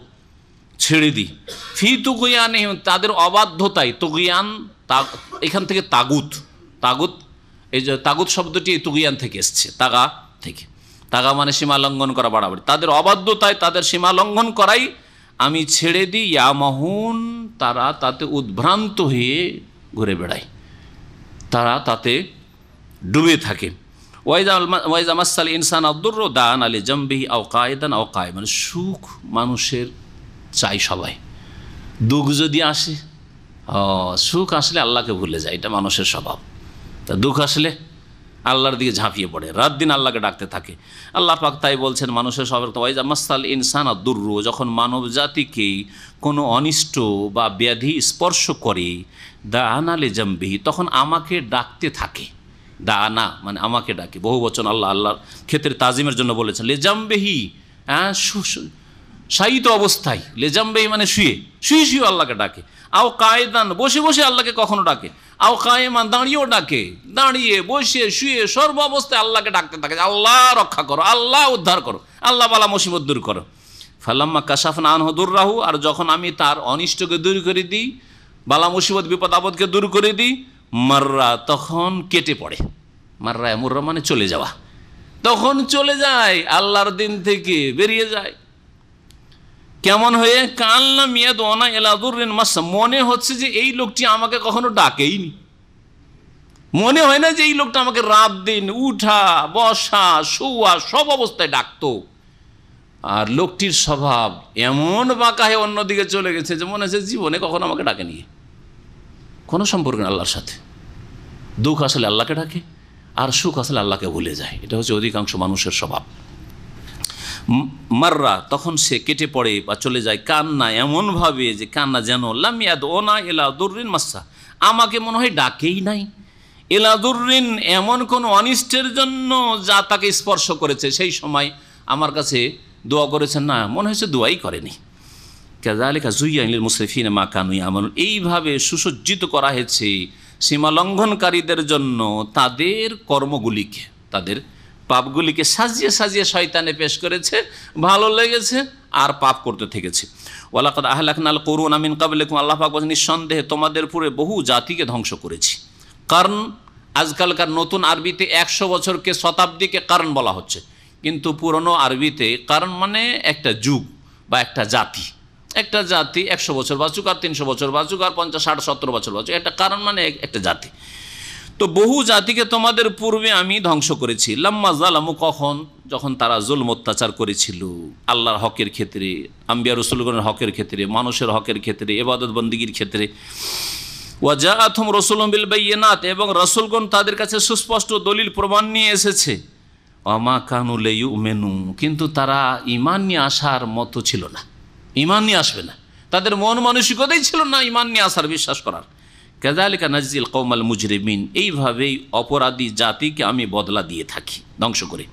ছেড়ে দিই, ফি তুগয়ানিহিম, তাদের অবাধ্যতায়। তুগয়ান এখান থেকে তাগুত, এই যে তাগুত শব্দটি তুগয়ান থেকে এসছে, তাগা থেকে। তাগা মানে সীমা লঙ্ঘন করা, বাড়াবাড়ি। তাদের অবাধ্যতায়, তাদের সীমা লঙ্ঘন করাই আমি ছেড়ে দিই। ইয়ামাহুন, তারা তাতে উদ্ভ্রান্ত হয়ে ঘুরে বেড়ায়, তারা তাতে ডুবে থাকে। ওয়াইজা মাসাল ইনসান আদুররু দাআনা লিজামবিহি আও কায়দান আও কায়মান, সুখ মানুষের চাই সবাই, দুঃখ যদি আসে, সুখ আসলে আল্লাহকে ভুলে যায়, এটা মানুষের স্বভাব। তা দুঃখ আসলে আল্লাহর দিকে ঝাঁপিয়ে পড়ে, রাত দিন আল্লাহকে ডাকতে থাকে। আল্লাহ পাক তাই বলছেন মানুষের স্বভাব, ওয়াইজা মাসাল ইনসান আদুররু, যখন মানব জাতিকে কোনো অনিষ্ট বা ব্যাধি স্পর্শ করে, দাআনা লিজামবিহি, তখন আমাকে ডাকতে থাকে। দাআনা মানে আমাকে ডাকে, বহু বচন আল্লাহর ক্ষেত্রে তাজিমের জন্য বলেছেন। লিজামবিহি, শায়িত অবস্থায়, লেজামবেহি মানে শুয়ে শুয়ে আল্লাহকে ডাকে। আও কায়দান, বসে বসে আল্লাহকে কখনো ডাকে। আও কায়েমান, দাঁড়িয়েও ডাকে, দাঁড়িয়ে বসে শুয়ে সর্ব অবস্থায় আল্লাহকে ডাকতে থাকে, আল্লাহ রক্ষা করো, আল্লাহ উদ্ধার করো, আল্লাহ বালা মুসিবত দূর করো। ফালাম্মা কাশাফনা আনহু দুররাহু, আর যখন আমি তার অনিষ্টকে দূর করে দিই, বালা মুসিবত বিপদ আপদকে দূর করে দিই, মাররা, তখন কেটে পড়ে। মাররা মুররা মানে চলে যাওয়া, তখন চলে যায়, আল্লাহর দিন থেকে বেরিয়ে যায়। কেমন হয়ে? কাল্লা মিয়াদ ওনা এলাদুরিন মাসা, মনে হচ্ছে যে এই লোকটি আমাকে কখনো ডাকেইনি, মনে হয় না যে এই লোকটা আমাকে রাত দিন উঠা বসা শোয়া সব অবস্থায় ডাকতো। আর লোকটির স্বভাব এমন বাঁকা হয়ে অন্যদিকে চলে গেছে যে মনে হচ্ছে জীবনে কখনো আমাকে ডাকেনি, কোনো সম্পর্ক নেই আল্লাহর সাথে। দুঃখ আসলে আল্লাহকে ডাকে আর সুখ আসলে আল্লাহকে ভুলে যায়, এটা হচ্ছে অধিকাংশ মানুষের স্বভাব। মাররা, তখন সে কেটে পড়ে বা চলে যায়। কান্না, এমনভাবে যে কান্না যেন লাম ইয়াদউনা ইলা দুররিন মাসসা, আমাকে মনে হয় ডাকেই নাই, ইলা দুররিন, এমন কোনো অনিষ্টের জন্য যা তাকে স্পর্শ করেছে, সেই সময় আমার কাছে দোয়া করেছেন না, মনে হয়েছে দোয়াই করেনি। কাযালিকা যুয়্যিনা লিল মুসরিফিনা মা কানু ইয়ামালুন, এইভাবে সুসজ্জিত করা হয়েছে সীমা লঙ্ঘনকারীদের জন্য তাদের কর্মগুলিকে, তাদের পাপগুলিকে সাজিয়ে সাজিয়ে শয়তানে পেশ করেছে, ভালো লেগেছে আর পাপ করতে থেকেছে। ওয়ালাকাদ আহলাকনাল কুরুনা মিন ক্বাবলিকুম, আল্লাহ পাক বলেন নিঃসন্দেহে তোমাদের পূর্বে বহু জাতিকে ধ্বংস করেছি। কারণ আজকালকার নতুন আরবিতে 100 বছরকে শতাব্দীকে কারণ বলা হচ্ছে, কিন্তু পুরনো আরবিতে কারণ মানে একটা যুগ বা একটা জাতি। একটা জাতি 100 বছর বাঁচুক আর 300 বছর বাঁচুক আর 50, 60, 70 বছর বাঁচুক, একটা কারণ মানে একটা জাতি। তো বহু জাতিকে তোমাদের পূর্বে আমি ধ্বংস করেছি। লাম্মা জালামু, কখন? যখন তারা জুলম অত্যাচার করেছিল আল্লাহর হকের ক্ষেত্রে, আম্বিয়া রসুলগণের হকের ক্ষেত্রে, মানুষের হকের ক্ষেত্রে, ইবাদত বন্দিগির ক্ষেত্রে। ওয়া জাআতহুম রাসূলুম বিল বায়িনাত, এবং রাসূলগণ তাদের কাছে সুস্পষ্ট দলিল প্রমাণ নিয়ে এসেছে। ওয়া মা কানু লিয়ুমিনু, কিন্তু তারা ঈমান নিয়ে আসার মতো ছিল না, ঈমান নিয়ে আসবে না, তাদের মন মানসিকতাই ছিল না ঈমান নিয়ে আসার, বিশ্বাস করার। কাযালিকা নাজজিল কওমাল মুজরিমিন, এইভাবেই অপরাধী জাতিকে আমি বদলা দিয়ে থাকি ধ্বংস করে।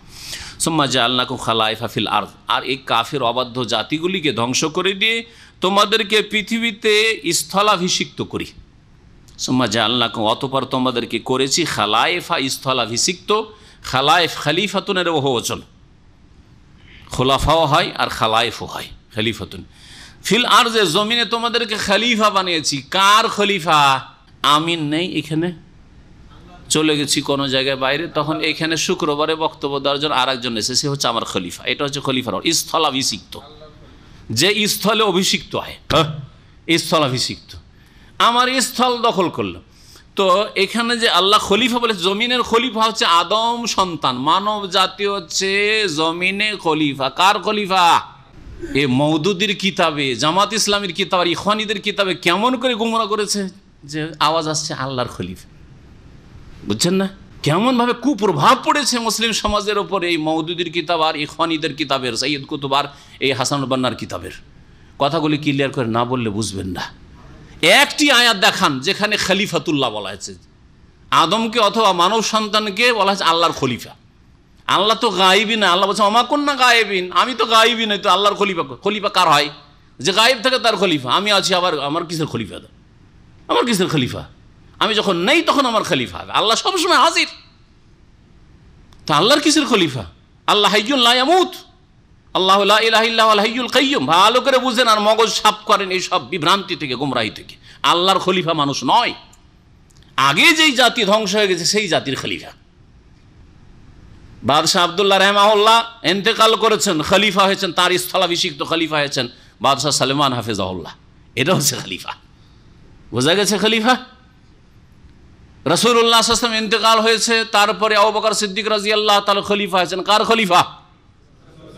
সুম্মা জাআলনাকুম খালাইফা ফিল আরদ, আর এই কাফির অবাধ্য জাতিগুলিকে ধ্বংস করে দিয়ে তোমাদেরকে পৃথিবীতে স্থলাভিষিক্ত করি। সুম্মা জাআলনাকুম, অতঃপর তোমাদেরকে করেছি খালাইফা, স্থলাভিষিক্ত। খালাইফ খলিফাতুনের বহুবচন, খোলাফাও হয় আর খালাইফও হয়, খলিফাতুন। ফিল আরজে, জমিনে তোমাদেরকে খলিফা বানিয়েছি। কার খলিফা? আমিন নেই এখানে, চলে গেছি কোনো জায়গায় বাইরে, তখন এখানে শুক্রবারে বক্তব্য দেওয়ার জন্য আর একজন এসে, সে হচ্ছে আমার খলিফা। এটা হচ্ছে খলিফার স্থলাভিষিক্ত, যে স্থলে অভিষিক্ত হয়, স্থলাভিষিক্ত। আমার স্থল দখল করলো। তো এখানে যে আল্লাহ খলিফা বলে, জমিনের খলিফা হচ্ছে আদম সন্তান, মানব জাতি হচ্ছে জমিনে খলিফা। কার খলিফা? এ মওদুদির কিতাবে, জামাত ইসলামের কিতাব আর ইখওয়ানীদের কিতাবে কেমন করে গুমরাহ করেছে যে আওয়াজ আসছে আল্লাহর খলিফা। বুঝছেন না কেমনভাবে কুপ্রভাব পড়েছে মুসলিম সমাজের ওপর এই মওদুদির কিতাব আর ইখওয়ানীদের কিতাবের, সাইয়্যিদ কুতুব আর এই হাসানুল বান্নার কিতাবের। কথাগুলি ক্লিয়ার করে না বললে বুঝবেন না। একটি আয়াত দেখান যেখানে খলিফাতুল্লাহ বলা হয়েছে, আদমকে অথবা মানব সন্তানকে বলা হয়েছে আল্লাহর খলিফা। আল্লাহ তো গায়েবী না, আল্লাহ বলছে আমা কুন্না গায়েবিন, আমি তো গায়েবী নই, তো আল্লাহর খলিফা। খলিফা কার হয়? যে গায়েব থাকে তার খলিফা। আমি আছি, আবার আমার কিসের খলিফা? আমার কিসের খলিফা? আমি যখন নেই তখন আমার খলিফা। আল্লাহ সবসময় হাজির, তো আল্লাহর কিসের খলিফা? আল্লাহ হাইয়ুন লা ইয়ামুত, আল্লাহু লা ইলাহা ইল্লা হুয়াল হাইয়ুল কাইয়্যুম। ভালো করে বুঝেন আর মগজ সাফ করেন এই সব বিভ্রান্তি থেকে, গুমরাহি থেকে। আল্লাহর খলিফা মানুষ নয়, আগে যেই জাতি ধ্বংস হয়ে গেছে সেই জাতির খলিফা। বাদশাহ আব্দুল্লাহ রাহমাহুল্লাহ ইন্তেকাল করেছেন, খলিফা হয়েছেন, তার স্থলাভিষিক্ত খলিফা হয়েছেন বাদশাহ সালেমান হাফেজাহুল্লাহ। এটা হচ্ছে খলিফা। বোঝা গেছে খলিফা। রাসূলুল্লাহ সাল্লাল্লাহু আলাইহি ওয়াসাল্লাম ইন্তেকাল হয়েছে, তারপরে আবু বকর সিদ্দিক রাদিয়াল্লাহু তাআলা খলিফা হয়েছেন। কার খলিফা?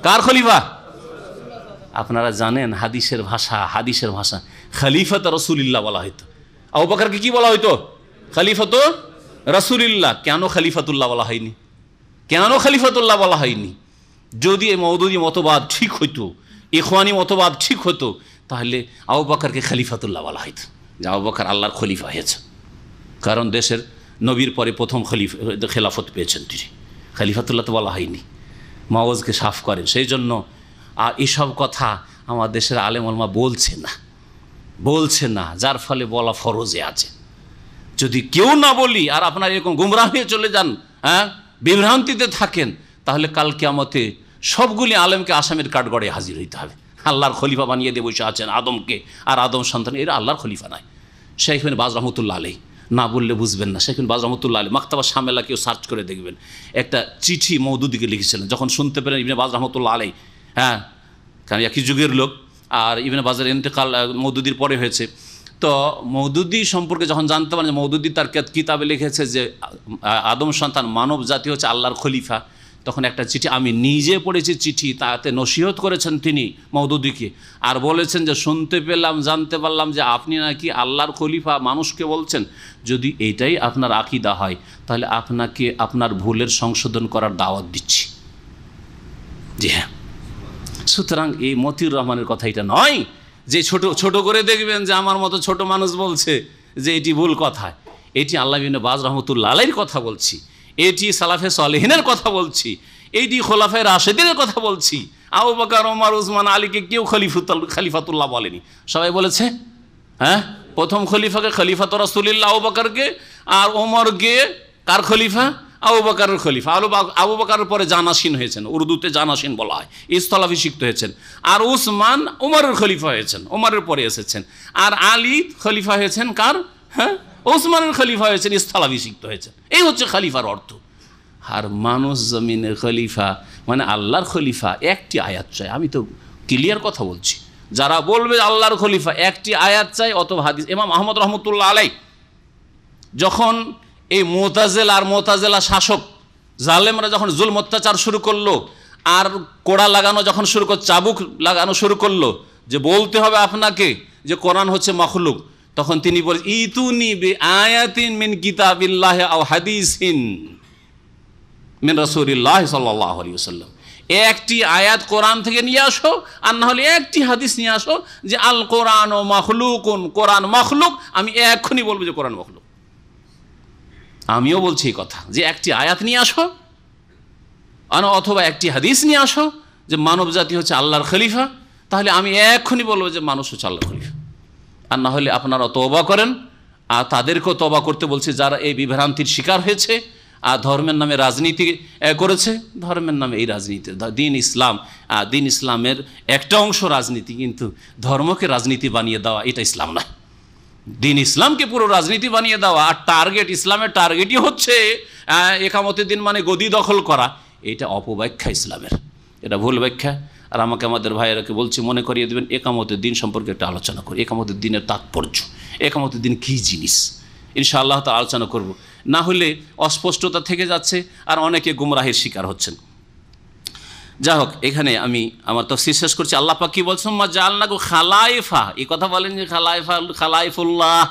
কার খলিফা? আপনারা জানেন হাদিসের ভাষা খলিফাত রাসূলুল্লাহ বলা হইতো। আবু বকরকে কি বলা হইতো? খলিফাত রাসূলুল্লাহ। কেন খলিফাতুল্লাহ বলা হয়নি? কেন খলিফাতুল্লাহ বলা হয়নি? যদি এই মওদুদি মতবাদ ঠিক হইতো, ইখওয়ানি মতবাদ ঠিক হতো, তাহলে আবু বকরকে খলিফাতুল্লাহ বলা হইতো, যে আবু বকর আল্লাহর খলিফা হয়েছে। কারণ দেশের নবীর পরে প্রথম খেলাফত পেয়েছেন তিনি। খলিফাতুল্লাহ তো বলা হয়নি। মগজকে সাফ করেন। সেই জন্য এসব কথা আমার দেশের আলেম ওলামা বলছে না, যার ফলে বলা ফরজে আছে। যদি কেউ না বলি আর আপনার এরকম গুমরাহ হয়ে চলে যান, বিভ্রান্তিতে থাকেন, তাহলে কাল কিয়ামতে সবগুলি আলেমকে আসামের কাঠগড়ে হাজির হইতে হবে। আল্লাহর খলিফা বানিয়ে দিয়ে বসে আছেন আদমকে, আর আদম সন্তান, এরা আল্লাহর খলিফা নয়। শেখ বিন বাজ রহমতুল্লাহ আলাইহি, না বললে বুঝবেন না, শেখ বিন বাজ রহমতুল্লাহ আলাইহি মাকতাবা শামেলা কেউ সার্চ করে দেখবেন, একটা চিঠি মওদুদিকে লিখেছিলেন। যখন শুনতে পেলেন ইবনে বাজ রহমতুল্লাহ আলাইহি, কারণ একই যুগের লোক, আর ইবনে বাজের ইন্তেকাল মওদুদির পরে হয়েছে, তো মওদুদি সম্পর্কে যখন জানতে পারেন যে মওদুদি তার কিতাবে লিখেছে যে আদম সন্তান মানব জাতি হচ্ছে আল্লাহর খলিফা, তখন একটা চিঠি আমি নিজে পড়েছি, চিঠি তাতে নসিহত করেছেন তিনি মওদুদিকে, আর বলেছেন যে শুনতে পেলাম, জানতে পারলাম যে আপনি নাকি আল্লাহর খলিফা মানুষকে বলছেন। যদি এইটাই আপনার আকীদা হয়, তাহলে আপনাকে আপনার ভুলের সংশোধন করার দাওয়াত দিচ্ছি। জি হ্যাঁ, সুতরাং এই মতিউর রহমানের কথা এটা নয় যে ছোট করে দেখবেন যে আমার মতো ছোট মানুষ বলছে যে এটি ভুল কথা। এটি আল্লাহ ইবনে বাজ রহমতুল্লাহ আলাইহির কথা বলছি, এটি সালাফে সালেহিনের কথা বলছি, এইটি খোলাফায়ে রাশেদিনের কথা বলছি। আবু বকর, ওমর, উসমান, আলীকে কেউ খলিফাতুল্লাহ বলেনি, সবাই বলেছে প্রথম খলিফাকে খলিফাত রাসূলুল্লাহ আবু বকরকে, আর ওমরকে কার খলিফা? আবু বকরের খলিফা। আবু বকরের পরে জানাসিন হয়েছেন, উর্দুতে জানাসিন বলা হয়, স্থলাভিষিক্ত হয়েছেন। আর উসমান উমরের খলিফা হয়েছেন, উমরের পরে এসেছেন। আর আলী খলিফা হয়েছেন কার? ওসমানের খলিফা হয়েছেন, স্থলাভিষিক্ত হয়েছেন। এই হচ্ছে খলিফার অর্থ। আর মানুষ জমিনের খলিফা মানে আল্লাহর খলিফা, একটি আয়াত চাই। আমি তো ক্লিয়ার কথা বলছি, যারা বলবে আল্লাহর খলিফা একটি আয়াত চাই অথবা হাদিস। ইমাম আহমদ রহমতুল্লাহ আলাইহি যখন এই মোতাজেলা শাসক জালেমরা যখন জুলম অত্যাচার শুরু করলো, আর কোড়া লাগানো যখন শুরু করলো, চাবুক লাগানো শুরু করলো যে বলতে হবে আপনাকে যে কোরআন হচ্ছে মাখলুক, তখন তিনি বলেন ইতুনি বি আয়াতিন মিন কিতাবিল্লাহি আও হাদিসিন মিন রাসূলিল্লাহ সাল্লাল্লাহু আলাইহি ওয়াসাল্লাম। একটি আয়াত কোরআন থেকে নিয়ে আসো, আর না হলে একটি হাদিস নিয়ে আসো যে আল কোরআন ও মাখলুকুন, কোরআন মাখলুক। আমি এক্ষুনি বলবো যে কোরআন মাখলুক। আমিও বলছি এই কথা যে একটি আয়াত নিয়ে আসো, অথবা একটি হাদিস নিয়ে আসো যে মানব জাতি হচ্ছে আল্লাহর খলিফা, তাহলে আমি এক্ষুনি বলবো যে মানুষ হচ্ছে আল্লাহর খলিফা। আর না হলে আপনারা তওবা করেন, আর তাদেরকেও তওবা করতে বলছে যারা এই বিভ্রান্তির শিকার হয়েছে আর ধর্মের নামে রাজনীতি করেছে। ধর্মের নামে এই রাজনীতি, দিন ইসলামের একটা অংশ রাজনীতি, কিন্তু ধর্মকে রাজনীতি বানিয়ে দেওয়া এটা ইসলাম নয়। দিন ইসলামকে পুরো রাজনীতি বানিয়ে দেওয়া, আর ইসলামের টার্গেটই হচ্ছে একামতের দিন মানে গদি দখল করা, এটা অপব্যাখ্যা ইসলামের, এটা ভুল ব্যাখ্যা। আর আমাকে আমাদের ভাইয়েরাকে বলছি, মনে করিয়ে দেবেন একামতের দিন সম্পর্কে একটা আলোচনা করি। একামতের দিনের তাৎপর্য, একামতের দিন কী জিনিস, ইনশাআল্লাহ তাআলা আলোচনা করব, না হলে অস্পষ্টতা থেকে যাচ্ছে আর অনেকে গুমরাহের শিকার হচ্ছেন। যাই হোক, এখানে আমি আমার তাফসীর শেষ করছি। আল্লাহ পাক কি বলছেন, মা জাআলনাকু খালাইফা, এই কথা বলেন যে খালাইফুল্লাহ,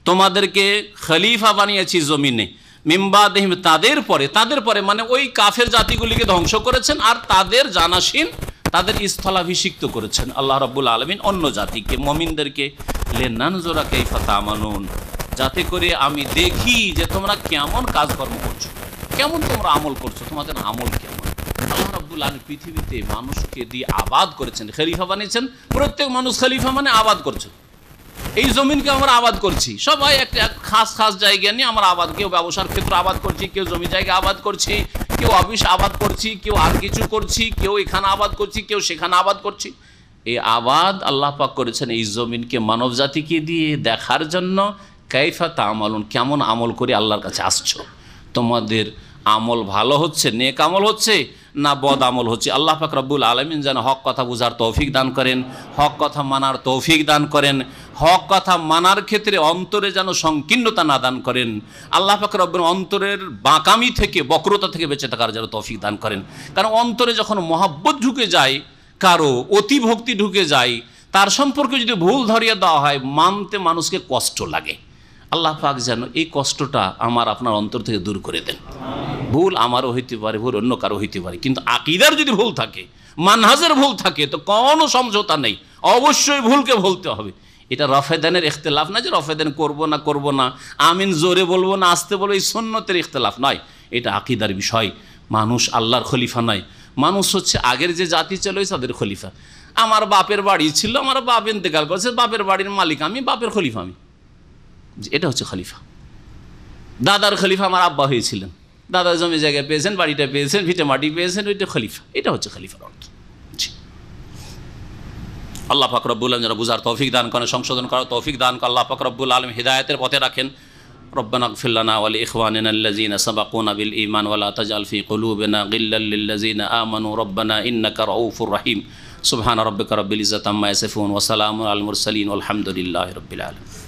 তোমাদেরকে খলিফা বানিয়েছি জমিনে, মিন বাদিহিম, তাদের পরে মানে ওই কাফের জাতিগুলিকে ধ্বংস করেছেন আর তাদের জানাশীন, তাদের স্থলাভিষিক্ত করেছেন আল্লাহ রাব্বুল আলামিন অন্য জাতিকে, মুমিনদেরকে, লিনানজুরা কাইফা তা'মালুন, যাতে করে আমি দেখি যে তোমরা কেমন কাজকর্ম করছো, কেমন তোমরা আমল করছো, তোমাদের আমল কেমন। আল্লাহ রাব্বুল আলামিন পৃথিবীতে মানুষকে দিয়ে আবাদ করেছেন, খলিফা বানিয়েছেন। প্রত্যেক মানুষ খলিফা মানে আবাদ করছে। এই জমিনকে আমরা আবাদ করছি, সবাই একটা খাস খাস জায়গা নিয়ে আমরা আবাদ, কেউ ব্যবসার ক্ষেত্রে আবাদ করছি, কেউ জমি জায়গা আবাদ করছি, কেউ অফিস আবাদ করছি, কেউ আর কিছু করছি, কেউ এখানে আবাদ করছি, কেউ সেখানে আবাদ করছি। এই আবাদ আল্লাহ পাক করেছেন এই জমিনকে মানব জাতিকে দিয়ে দেখার জন্য, কাইফা তা'মালুন, কেমন আমল করে আল্লাহর কাছে আসছো, তোমাদের আমল ভালো হচ্ছে, নেক আমল হচ্ছে না বদ আমল হচ্ছে। আল্লাহ পাক রব্বুল আলামিন যেন হক কথা বুঝার তৌফিক দান করেন, হক কথা মানার তৌফিক দান করেন, হক কথা মানার ক্ষেত্রে অন্তরে যেন সংকীর্ণতা না দান করেন। আল্লাহ পাক রব্বুল অন্তরের বাঁকামি থেকে, বক্রতা থেকে বেঁচে থাকার যেন তৌফিক দান করেন। কারণ অন্তরে যখন মহব্বত ঢুকে যায়, কারো অতিভক্তি ঢুকে যায়, তার সম্পর্কে যদি ভুল ধরিয়ে দেওয়া হয়, মানতে মানুষকে কষ্ট লাগে। আল্লাহ পাক যেন এই কষ্টটা আমার আপনার অন্তর থেকে দূর করে দেন। ভুল আমারও হইতে পারে, ভুল অন্য কারো হইতে পারে, কিন্তু আকীদার যদি ভুল থাকে, মানহাজের ভুল থাকে, তো কোনো সমঝোতা নেই, অবশ্যই ভুলকে বলতে হবে। এটা রফেদানের ইখতিলাফ না যে রফেদান করব না, আমিন জোরে বলবো না আস্তে বলবো, এই সুন্নতের ইখতিলাফ নয়, এটা আকীদার বিষয়। মানুষ আল্লাহর খলিফা নয়, মানুষ হচ্ছে আগের যে জাতি ছিল তাদের খলিফা। আমার বাপের বাড়ি ছিল, আমার বাপ ইন্তেকাল করেছে, বাপের বাড়ির মালিক আমি, বাপের খলিফা আমি, এটা হচ্ছে খলিফা। দাদার খলিফা আমার আব্বা হয়েছিলেন, দাদা জমি জায়গায় পেয়েছেন, বাড়িটা পেয়েছেন, ভিটে মাটি পেয়েছেন, ওইটা খলিফা, এটা হচ্ছে খলিফার অর্থ। আল্লাহ পাক রব্বুল আলামিন যারা বুঝার তৌফিক দান করেন, সংশোধন করার তৌফিক দান করেন, আল্লাহ পাক রব্বুল আলামিন হিদায়াতের পথে রাখেন। রব্বানা ইগফির লানা ওয়া লিইখওয়ানিনা আল্লাযীনা সাবাকুনা বিল ঈমান ওয়া লা তাজআল ফী কুলুবিনা গিল্লাল লিল্লাযীনা আমানু রব্বানা ইন্নাকা রাউফুর রহিম। সুবহানা রাব্বিকা রাব্বিল ইজ্জাতি আম্মা ইয়াসিফুন ওয়া সালামুন আলাল মুরসালিন ওয়াল হামদুলিল্লাহি রাব্বিল আলামিন।